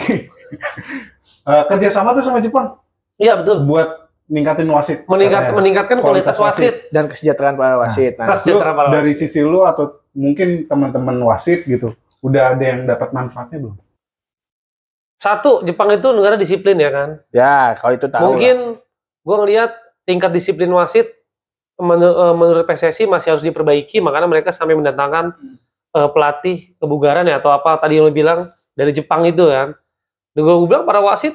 kerjasama tuh sama Jepang Iya betul. buat ningkatin wasit. Meningkatkan kualitas wasit. Dan kesejahteraan para wasit. Nah, Kesejahteraan para Dari wasit. sisi lu atau mungkin teman-teman wasit gitu, udah ada yang dapat manfaatnya belum? Satu, Jepang itu negara disiplin ya kan. ya kalau itu tahu. Mungkin gue ngelihat tingkat disiplin wasit menurut PSSI masih harus diperbaiki, makanya mereka sampai mendatangkan pelatih kebugaran ya atau apa tadi yang lo bilang dari Jepang itu kan. Dan gue bilang para wasit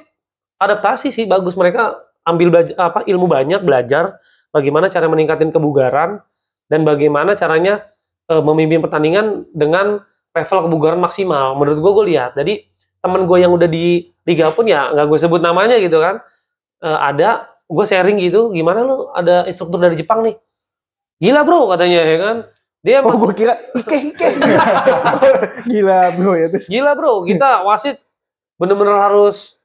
adaptasi sih bagus, mereka ambil ilmu banyak, belajar bagaimana cara meningkatkan kebugaran dan bagaimana caranya memimpin pertandingan dengan level kebugaran maksimal. Menurut gue lihat. Jadi temen gue yang udah di liga pun ya nggak gue sebut namanya gitu kan. Ada gue sharing gitu, gimana lu ada instruktur dari Jepang nih? Gila bro katanya ya kan. Dia Oh, gue kira Ike. Gila bro ya. Terus. gila bro, kita wasit bener-bener harus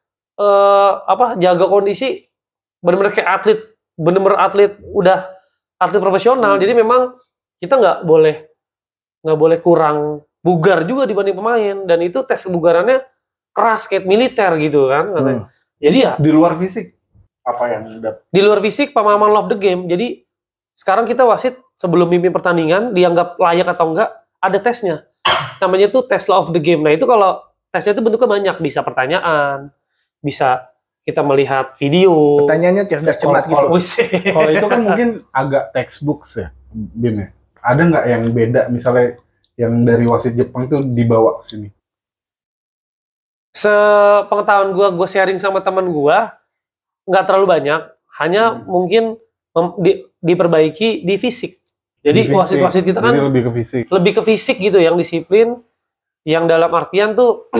jaga kondisi bener-bener kayak atlet, bener-bener atlet udah atlet profesional. Jadi memang kita nggak boleh kurang bugar juga dibanding pemain, dan itu tes kebugarannya keras kayak militer gitu kan katanya. Jadi ya Di luar fisik apa yang di luar fisik pemahaman love the game. Jadi sekarang kita wasit sebelum mimpin pertandingan dianggap layak atau enggak ada tesnya. Namanya tuh tes love the game. Nah itu kalau tesnya itu bentuknya banyak, bisa pertanyaan, bisa kita melihat video. Pertanyaannya cerdas cermat gitu. Buset. Kalau itu kan mungkin agak textbook ya, Bim ya. Ada nggak yang beda, misalnya yang dari wasit Jepang tuh dibawa ke sini? Sepengetahuan gue sharing sama teman gue, nggak terlalu banyak. Hanya mungkin diperbaiki di fisik. Jadi wasit-wasit kita kan Jadi lebih ke fisik. gitu, yang disiplin, yang dalam artian tuh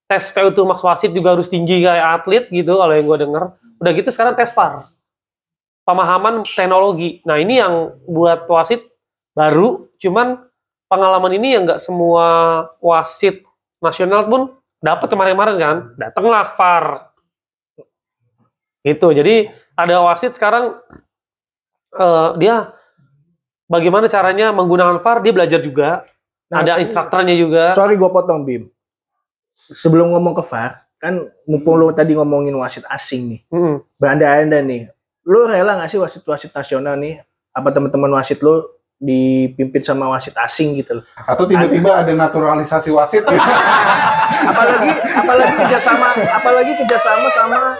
tes VO2 max wasit juga harus tinggi kayak atlet gitu kalau yang gue denger. Udah gitu sekarang tes VAR. Pemahaman teknologi. Nah ini yang buat wasit baru, cuman pengalaman ini yang nggak semua wasit nasional pun dapat kemarin-kemarin kan. Datanglah VAR. Gitu. Jadi ada wasit sekarang dia bagaimana caranya menggunakan VAR, dia belajar juga. Nah, ada instrukturnya juga. Sorry gue potong Bim. Sebelum ngomong ke VAR, kan mumpung lu tadi ngomongin wasit asing nih. Beranda-anda nih. Lu rela gak sih wasit-wasit nasional nih? Apa teman-teman wasit lu dipimpin sama wasit asing gitu loh? Atau tiba-tiba ada naturalisasi wasit? apalagi kerjasama sama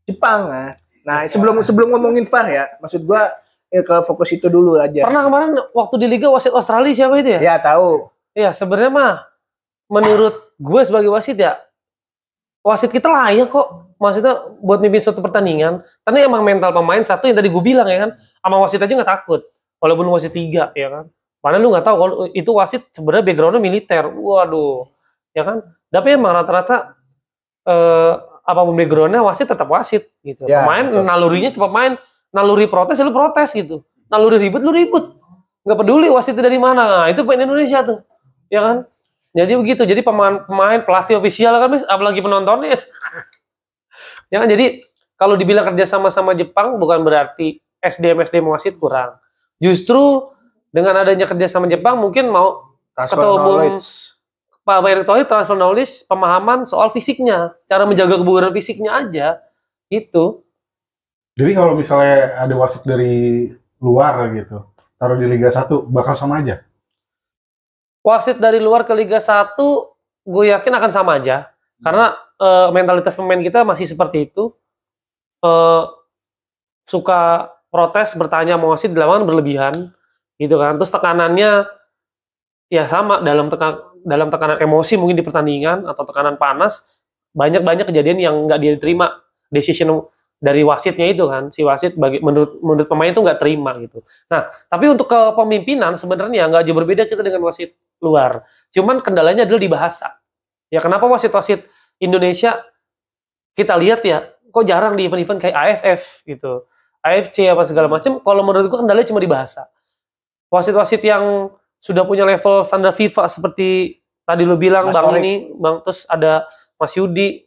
Jepang kan. Nah, sebelum ngomongin VAR ya, maksud gua ke fokus itu dulu aja. Pernah kemarin waktu di Liga wasit Australia siapa itu ya? Ya, tahu. Iya, sebenarnya mah menurut gue sebagai wasit ya, wasit kita layak kok. Maksudnya buat mimpin suatu pertandingan. Karena emang mental pemain satu yang tadi gue bilang ya kan, sama wasit aja nggak takut. Walaupun lu wasit 3 ya kan. Padahal lu nggak tahu kalau itu wasit sebenarnya backgroundnya militer. Waduh, ya kan. Tapi emang rata-rata apapun backgroundnya wasit tetap wasit gitu. Ya, pemain betul. nalurinya tetap pemain. Naluri protes ya lu protes gitu. Naluri ribut lu ribut. Nggak peduli wasitnya dari mana. Nah, itu pemain Indonesia tuh. Ya kan? Jadi begitu. Jadi pemain pelatih ofisial kan apalagi penontonnya. Ya kan? Jadi kalau dibilang kerja sama Jepang bukan berarti SDM wasit kurang. Justru dengan adanya kerja sama Jepang mungkin mau Transfer ketua umum knowledge. Pak Erick Thohir transfer knowledge, pemahaman soal fisiknya, cara menjaga kebugaran fisiknya aja. Itu. Jadi kalau misalnya ada wasit dari luar gitu, taruh di Liga 1, bakal sama aja? Wasit dari luar ke Liga 1, gue yakin akan sama aja. Karena mentalitas pemain kita masih seperti itu. Suka protes, bertanya sama wasit di lapangan berlebihan. Gitu kan. Terus tekanannya ya sama, dalam tekanan emosi mungkin di pertandingan, atau tekanan panas. Banyak kejadian yang nggak dia terima. Decision dari wasitnya itu kan, si wasit menurut pemain itu nggak terima gitu. Nah, tapi untuk kepemimpinan sebenarnya nggak jauh berbeda kita dengan wasit luar. Cuman kendalanya adalah di bahasa. Ya kenapa wasit-wasit Indonesia kita lihat ya, kok jarang di event-event kayak AFF gitu, AFC apa segala macam. Kalau menurut gua kendalanya cuma di bahasa. Wasit-wasit yang sudah punya level standar FIFA seperti tadi lo bilang Mas Bang Torik. ini, Bang, terus ada Mas Yudi,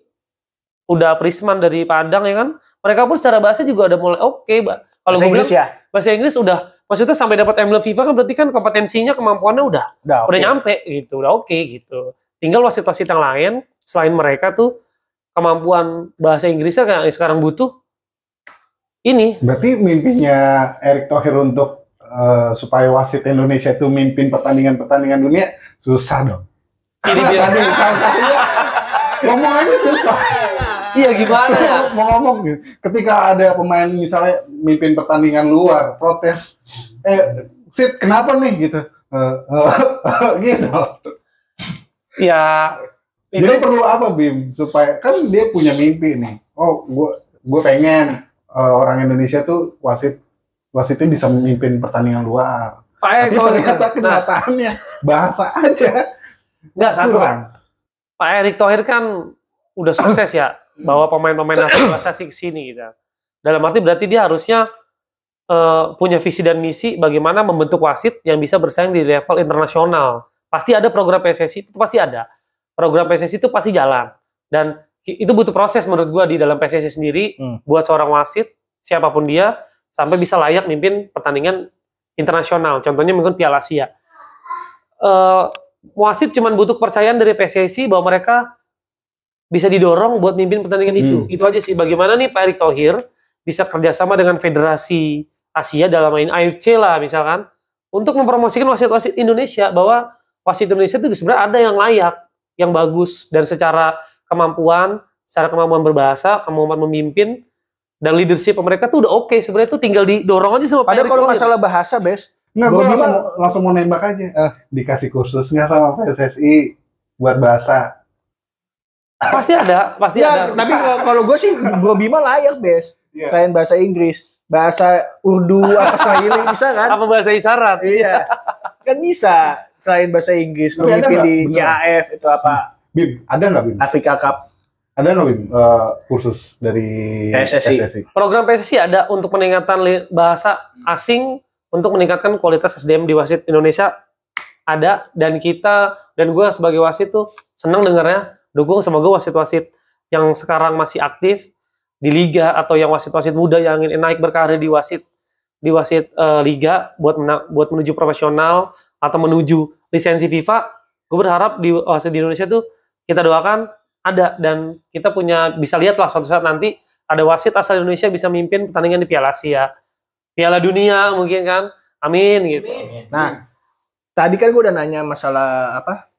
udah Prisman dari Padang ya kan. Mereka pun secara bahasa juga udah mulai oke, Mbak. Kalau Bahasa gue Inggris bilang ya? bahasa Inggris udah, maksudnya sampai dapat emblem FIFA kan berarti kan kompetensinya, kemampuannya udah Oke. nyampe gitu, udah oke gitu. Tinggal wasit-wasit yang lain selain mereka tuh kemampuan bahasa Inggrisnya kayak sekarang butuh ini. Berarti mimpinya Erick Thohir untuk supaya wasit Indonesia itu mimpin pertandingan dunia susah dong. Ini dia. Tadi salah satunya ngomong aja susah. Iya gimana ya? Mau ngomong gitu. Ketika ada pemain misalnya mimpin pertandingan luar, protes, Sid kenapa nih gitu, gitu. Ya itu Jadi perlu apa Bim supaya kan dia punya mimpi nih. Oh, gue pengen orang Indonesia tuh wasitnya bisa memimpin pertandingan luar. Pak Erick Tapi Thohir. ternyata kenyataannya bahasa aja Enggak, satu. kurang. Pak Erick Thohir kan udah sukses ya bawa pemain-pemain naturalisasi ke sini gitu. Dalam arti berarti dia harusnya punya visi dan misi bagaimana membentuk wasit yang bisa bersaing di level internasional. Pasti ada program PSSI, itu pasti ada. Program PSSI itu pasti jalan. Dan itu butuh proses menurut gua di dalam PSSI sendiri buat seorang wasit, siapapun dia, sampai bisa layak mimpin pertandingan internasional. Contohnya mungkin Piala Asia. Wasit cuma butuh kepercayaan dari PSSI bahwa mereka bisa didorong buat mimpin pertandingan itu. Itu aja sih. Bagaimana nih Pak Erick Thohir bisa kerjasama dengan Federasi Asia dalam main AFC lah misalkan, untuk mempromosikan wasit-wasit Indonesia bahwa wasit Indonesia itu sebenarnya ada yang layak, yang bagus, dan secara kemampuan berbahasa, kemampuan memimpin, dan leadership mereka tuh udah oke. Sebenarnya tuh tinggal didorong aja sama Pak Padahal Erick kalau Thohir. masalah bahasa, Bes, Nggak, gue Bima langsung mau nembak aja. Dikasih kursus nggak sama PSSI buat bahasa? Pasti ada. Ya, tapi kalau gue sih Bro Bima layak, Bes. Iya. Selain bahasa Inggris, bahasa Urdu, apa Swahili bisa kan? Apa bahasa isyarat? Iya. Kan bisa. Selain bahasa Inggris, Tapi ada memimpin nggak? di Bener. CAF itu apa? Bim, ada nggak Bim? Afrika Cup. Ada nggak Bim kursus dari PSSI? Program PSSI ada untuk peningkatan bahasa asing untuk meningkatkan kualitas SDM di wasit Indonesia ada, dan kita dan gue sebagai wasit tuh senang dengarnya, dukung semoga wasit-wasit yang sekarang masih aktif di liga atau yang wasit-wasit muda yang ingin naik berkarir di wasit liga buat menuju profesional atau menuju lisensi FIFA. Gue berharap di wasit di Indonesia tuh kita doakan ada, dan kita bisa lihat lah suatu saat nanti ada wasit asal Indonesia bisa mimpin pertandingan di Piala Asia, Piala Dunia mungkin kan, amin gitu. Nah, tadi kan gue udah nanya masalah apa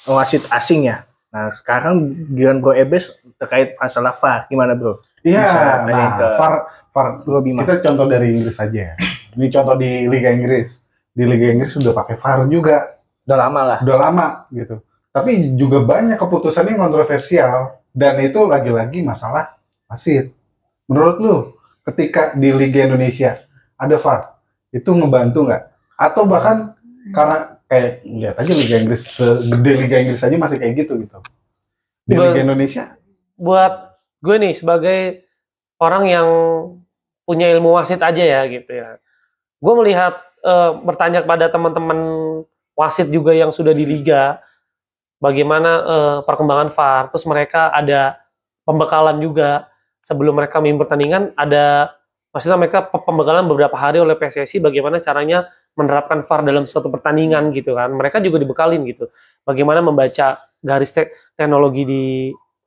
wasit asing ya. Nah, sekarang giliran Bro Ebes terkait masalah VAR. Gimana, Bro? Iya, Bisa tanya ke VAR. Bro Bima. Kita contoh dari Inggris aja. Ini contoh di Liga Inggris. Di Liga Inggris sudah pakai VAR juga. Udah lama lah. Udah lama gitu. Tapi juga banyak keputusannya yang kontroversial. Dan itu lagi-lagi masalah wasit. Menurut lu, ketika di Liga Indonesia ada VAR, itu ngebantu nggak? Atau bahkan karena kayak lihat aja Liga Inggris, segede Liga Inggris aja masih kayak gitu. Di Liga Indonesia, Buat gue nih sebagai orang yang punya ilmu wasit aja ya gitu ya, gue melihat bertanya kepada teman-teman wasit juga yang sudah di liga bagaimana perkembangan VAR, terus mereka ada pembekalan juga sebelum mereka memimpin pertandingan, ada maksudnya mereka pembekalan beberapa hari oleh PSSI bagaimana caranya menerapkan VAR dalam suatu pertandingan gitu kan. Mereka juga dibekalin gitu. Bagaimana membaca garis teknologi di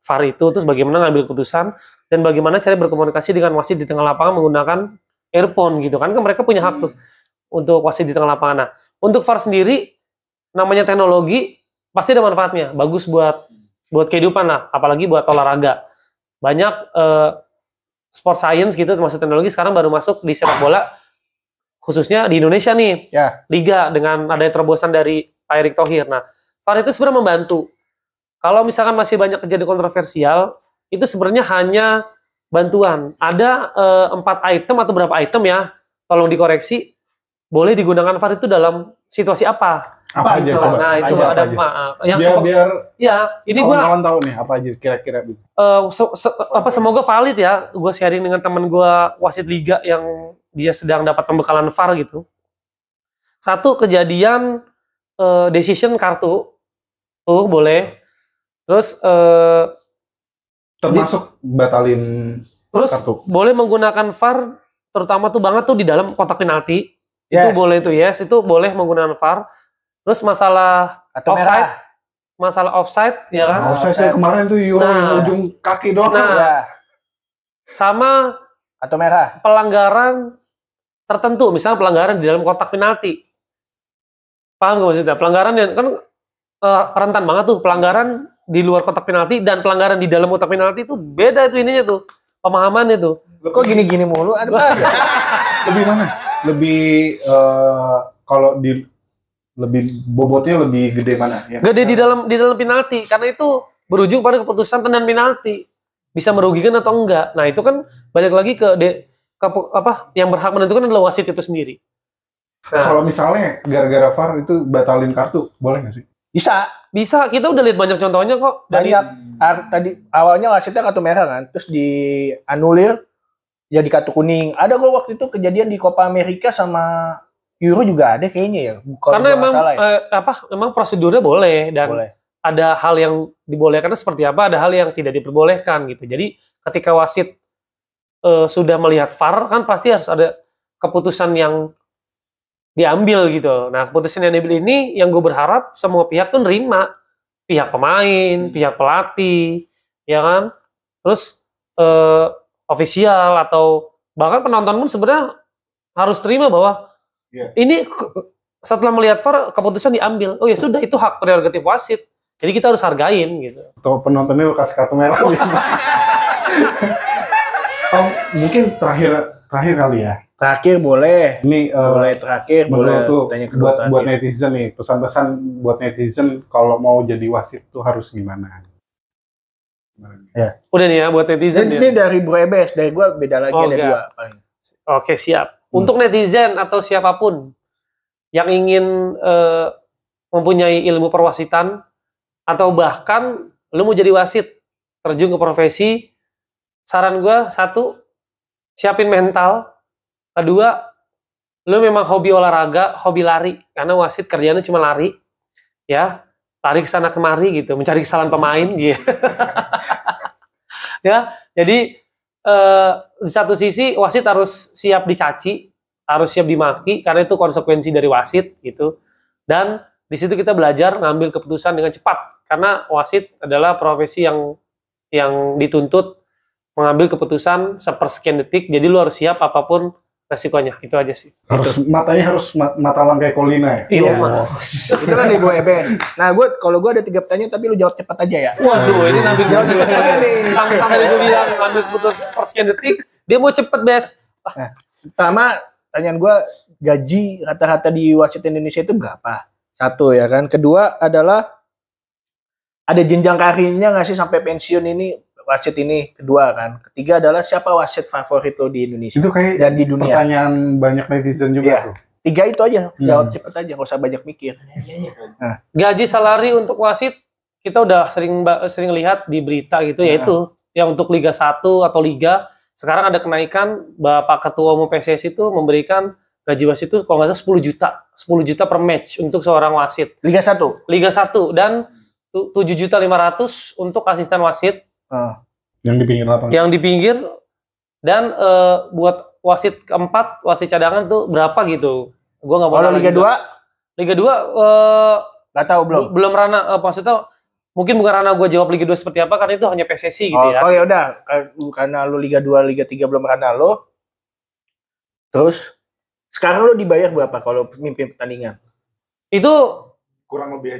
VAR itu, terus bagaimana ngambil keputusan, dan bagaimana cara berkomunikasi dengan wasit di tengah lapangan menggunakan earphone gitu kan. Kan mereka punya hak tuh untuk wasit di tengah lapangan. Nah, untuk VAR sendiri namanya teknologi pasti ada manfaatnya. Bagus buat kehidupan lah, apalagi buat olahraga. Banyak sport science gitu termasuk teknologi sekarang baru masuk di sepak bola, khususnya di Indonesia nih Ya. liga dengan adanya terobosan dari Pak Erick Thohir. Nah, VAR itu sebenarnya membantu. Kalau misalkan masih banyak kejadian kontroversial, itu sebenarnya hanya bantuan. Ada 4 item atau berapa item ya, tolong dikoreksi, boleh digunakan VAR itu dalam situasi apa? apa aja? Coba. Nah, itu Apa ada aja? yang Biar ya, ini gua kawan-kawan tahu nih apa aja kira-kira. semoga valid ya. Gue sharing dengan teman gue wasit liga yang dia sedang dapat pembekalan VAR gitu. Satu, kejadian decision kartu tuh boleh. Terus Termasuk batalin kartu. boleh menggunakan VAR terutama tuh banget tuh di dalam kotak penalti. Itu Yes. boleh tuh, yes, itu boleh menggunakan VAR. Terus masalah Atau offside, merah. masalah offside ya kan. Nah, offside kayak kemarin tuh yang ujung kaki doang. Nah. Ya. Sama Atau merah. pelanggaran tertentu, misalnya pelanggaran di dalam kotak penalti. Paham gak maksudnya? Pelanggaran yang kan rentan banget tuh, pelanggaran di luar kotak penalti dan pelanggaran di dalam kotak penalti itu beda itu ininya tuh, pemahamannya tuh. Kok gini-gini mulu? Aduh. Lebih mana? Lebih kalau di lebih bobotnya lebih gede mana ya? Gede di dalam penalti, karena itu berujung pada keputusan tendangan penalti. Bisa merugikan atau enggak. Nah, itu kan balik lagi ke apa yang berhak menentukan adalah wasit itu sendiri. Kalau misalnya gara-gara VAR itu batalin kartu, boleh nggak sih? Bisa. Kita udah lihat banyak contohnya kok. Banyak. Tadi awalnya wasitnya kartu merah kan, terus dianulir jadi kartu kuning. Ada kok waktu itu kejadian di Copa America sama Euro juga ada kayaknya ya. Karena emang emang prosedurnya boleh dan boleh. ada hal yang dibolehkan seperti apa, ada hal yang tidak diperbolehkan gitu. Jadi ketika wasit sudah melihat VAR kan pasti harus ada keputusan yang diambil gitu. Nah, keputusan yang diambil ini yang gue berharap semua pihak tuh nerima. Pihak pemain, pihak pelatih, ya kan? Terus ofisial atau bahkan penonton pun sebenarnya harus terima bahwa ini setelah melihat VAR keputusan diambil. Oh ya sudah, itu hak prerogatif wasit. Jadi kita harus hargain gitu. Atau penontonnya lu kasih kartu merah. Mungkin terakhir kali ya. Terakhir boleh. Ini boleh tuh tanya kedua buat netizen nih, pesan-pesan buat netizen kalau mau jadi wasit tuh harus gimana? Ya. Udah nih ya buat netizen Ini dari Bro Ebes, dari gua beda lagi ada dua. Oke, siap. Untuk netizen atau siapapun yang ingin mempunyai ilmu perwasitan atau bahkan lu mau jadi wasit, terjun ke profesi, saran gua satu, siapin mental. Kedua, lu memang hobi olahraga, hobi lari, karena wasit kerjanya cuma lari, ya, lari ke sana kemari gitu, mencari kesalahan pemain, gitu. Ya, jadi di satu sisi wasit harus siap dicaci, harus siap dimaki, karena itu konsekuensi dari wasit gitu. Dan di situ kita belajar ngambil keputusan dengan cepat, karena wasit adalah profesi yang dituntut mengambil keputusan sepersekian detik, jadi lu harus siap apapun resikonya. Itu aja sih. Matanya harus mata langkai Kolina ya? Iya, Mas. Itu kan dari Bro Ebes. Nah, kalau gue ada 3 pertanyaan tapi lu jawab cepat aja ya. Waduh, ini nanti jawab juga. Tentang Tadi gue bilang ambil keputusan sepersekian detik, dia mau cepet, Bes. Nah, pertama, pertanyaan gue, gaji rata-rata di wasit Indonesia itu berapa? Satu ya kan. Kedua adalah, ada jenjang karirnya nggak sih sampai pensiun ini wasit ini? Kedua kan. Ketiga adalah siapa wasit favorit lo di Indonesia Itu kayak dan di dunia? pertanyaan banyak netizen juga Iya. tuh. 3 itu aja, jawab cepet aja, nggak usah banyak mikir. Nah, Gaji salari untuk wasit kita udah sering lihat di berita gitu, yaitu yang untuk Liga 1 atau Liga sekarang ada kenaikan. Bapak Ketua Umum PSSI itu memberikan gaji wasit itu kalau nggak salah 10 juta per match untuk seorang wasit. Liga 1. Liga 1 dan 7.500.000 untuk asisten wasit Yang di pinggir lapangan. yang di pinggir, dan buat wasit keempat, wasit cadangan tuh berapa gitu. Gua nggak mau Kalau salah Liga juga. 2? Liga 2 Nggak tahu belum. belum ranah, maksudnya mungkin bukan ranah gue jawab Liga 2 seperti apa, karena itu hanya PSSI gitu ya. Oh ya udah, karena lu Liga 2, Liga 3 belum ranah lo. Terus sekarang lu dibayar berapa kalau mimpin pertandingan? Itu Kurang lebih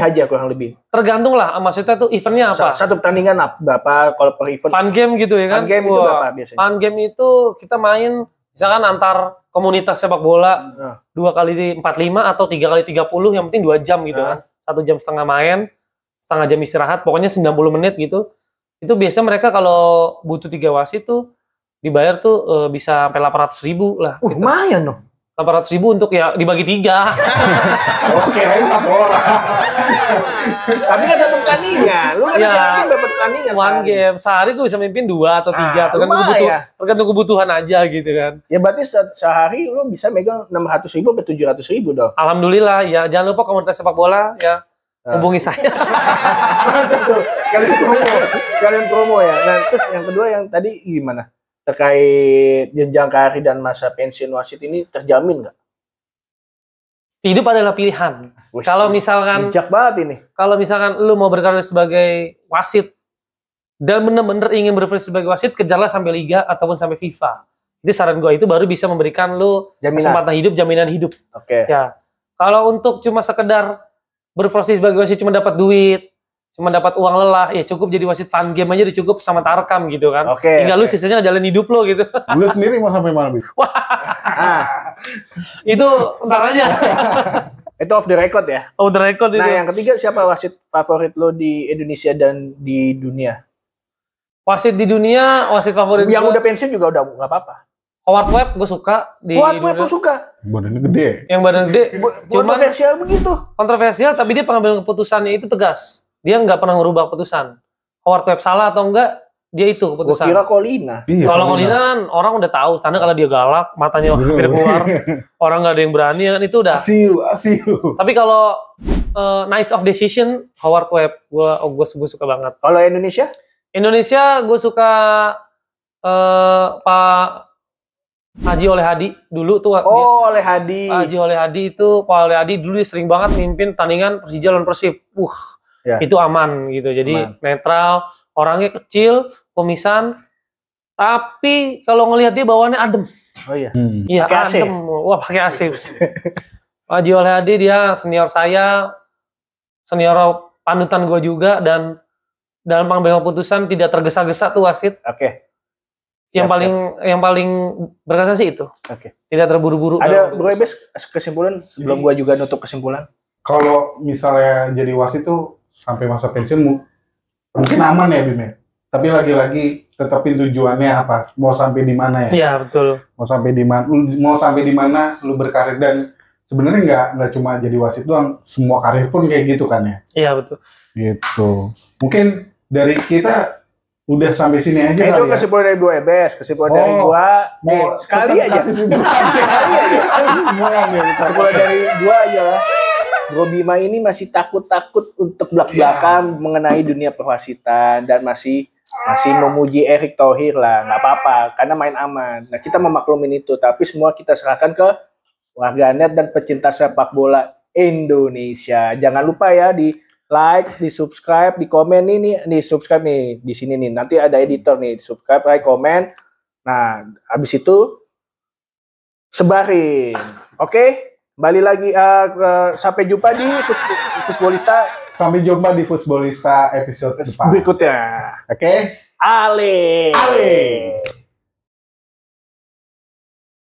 aja. Kurang lebih. tergantung lah, maksudnya tuh eventnya apa. Satu pertandingan berapa kalau per event? Fun game gitu ya kan. Fun game itu berapa biasanya? Fun game itu kita main misalkan antar komunitas sepak bola 2 kali 45 atau 3 kali 30, yang penting 2 jam gitu kan. 1 jam setengah main, setengah jam istirahat, pokoknya 90 menit gitu. Itu biasanya mereka kalau butuh 3 wasit tuh dibayar tuh bisa sampai 800.000 lah. Gitu. Lumayan dong. 800.000 untuk ya dibagi 3. Oke, satu orang. Tapi kan satu pertandingan. Lu kan Ya, bisa mimpin berapa pertandingan One sehari? game sehari gue bisa mimpin 2 atau 3, lumayan. tergantung kebutuhan aja gitu kan. Ya berarti sehari lu bisa megang 600.000 sampai 700.000 dong. Alhamdulillah ya, jangan lupa komunitas sepak bola ya, hubungi saya. Sekalian promo ya. Nah, terus yang kedua yang tadi gimana? Terkait jenjang karir dan masa pensiun wasit ini terjamin nggak? Hidup adalah pilihan. Wih, Kalau misalkan bijak banget ini. Kalau misalkan lu mau berkarir sebagai wasit dan bener-bener ingin berprofesi sebagai wasit, kejarlah sampai liga ataupun sampai FIFA. Itu saran gue, itu baru bisa memberikan lu Jaminan. kesempatan hidup, jaminan hidup. Oke. Ya. Kalau untuk cuma sekedar berprofesi sebagai wasit cuma dapat duit, cuma dapat uang lelah, ya cukup jadi wasit fun game aja, udah cukup sama tarkam gitu kan. Oke, Tinggal lu sisanya jalan hidup lo gitu. Lu sendiri mau sampai mana, Bis? Ah, Itu ntar aja. itu off the record ya. Off the record itu. Nah, yang ketiga siapa wasit favorit lo di Indonesia dan di dunia? Wasit di dunia, wasit favorit Yang gua, udah pensiun juga udah nggak apa-apa. Howard Webb gue suka di Howard Webb gue suka. Badannya gede. yang badan gede. Cuman Kontroversial begitu. kontroversial, tapi dia pengambilan keputusannya itu tegas. Dia nggak pernah merubah keputusan. Howard Webb salah atau enggak, dia itu Gue keputusan. kira Colina. Iya, Kalau Colina. Colina kan orang udah tahu, karena kalau dia galak, matanya hampir keluar, orang nggak ada yang berani kan itu udah. Asiu. Tapi kalau nice of decision, Howard Webb, gue suka banget. Kalau Indonesia? Indonesia gue suka Pak Haji Oleh Hadi dulu tuh. Oh, oleh Hadi. Pak Haji Oleh Hadi itu, Pak Oleh Hadi dulu dia sering banget mimpin tandingan Persija lawan Persib. Ya. Itu aman gitu. Jadi Aman. netral, orangnya kecil, pemisan. Tapi kalau ngelihat dia bawaannya adem. Oh iya. Iya, Pakai AC? adem. Wah, pakai AC. Pak Haji Oleh Hadi dia senior saya, senior panutan gue juga, dan dalam pengambilan keputusan tidak tergesa-gesa tuh wasit. Oke. Yang Siap, paling berkesan sih itu. Oke. Tidak terburu-buru. Ada dalam Bro Ebes kesimpulan sebelum gua juga nutup kesimpulan. Kalau misalnya jadi wasit tuh sampai masa pensiun mungkin aman ya Bim ya. Tapi lagi-lagi tetapin tujuannya apa? Mau sampai di mana ya? Iya, betul. Mau sampai di mana lu berkarir, dan sebenarnya nggak cuma jadi wasit doang, semua karir pun kayak gitu kan ya. Iya, betul. Gitu. Mungkin dari kita udah sampai sini aja Itu kali ya. kesimpulan dari Bro Ebes, kesimpulan dari gua Mau sekali aja. Kesimpulan dari gua aja lah. Bro Bima ini masih takut-takut untuk belak-belakan mengenai dunia perwasitan dan masih memuji Erick Thohir lah, nggak apa-apa karena main aman. Nah, kita memaklumin itu, tapi semua kita serahkan ke warganet dan pecinta sepak bola Indonesia. Jangan lupa ya di like, di subscribe, di komen nih, di subscribe nih di sini nih. Nanti ada editor nih, di subscribe, like, komen. Nah, habis itu sebarin. Oke? Kembali lagi sampai jumpa di Futbolista Sampai jumpa di Futbolista episode depan. berikutnya. Oke? Ale. Ale.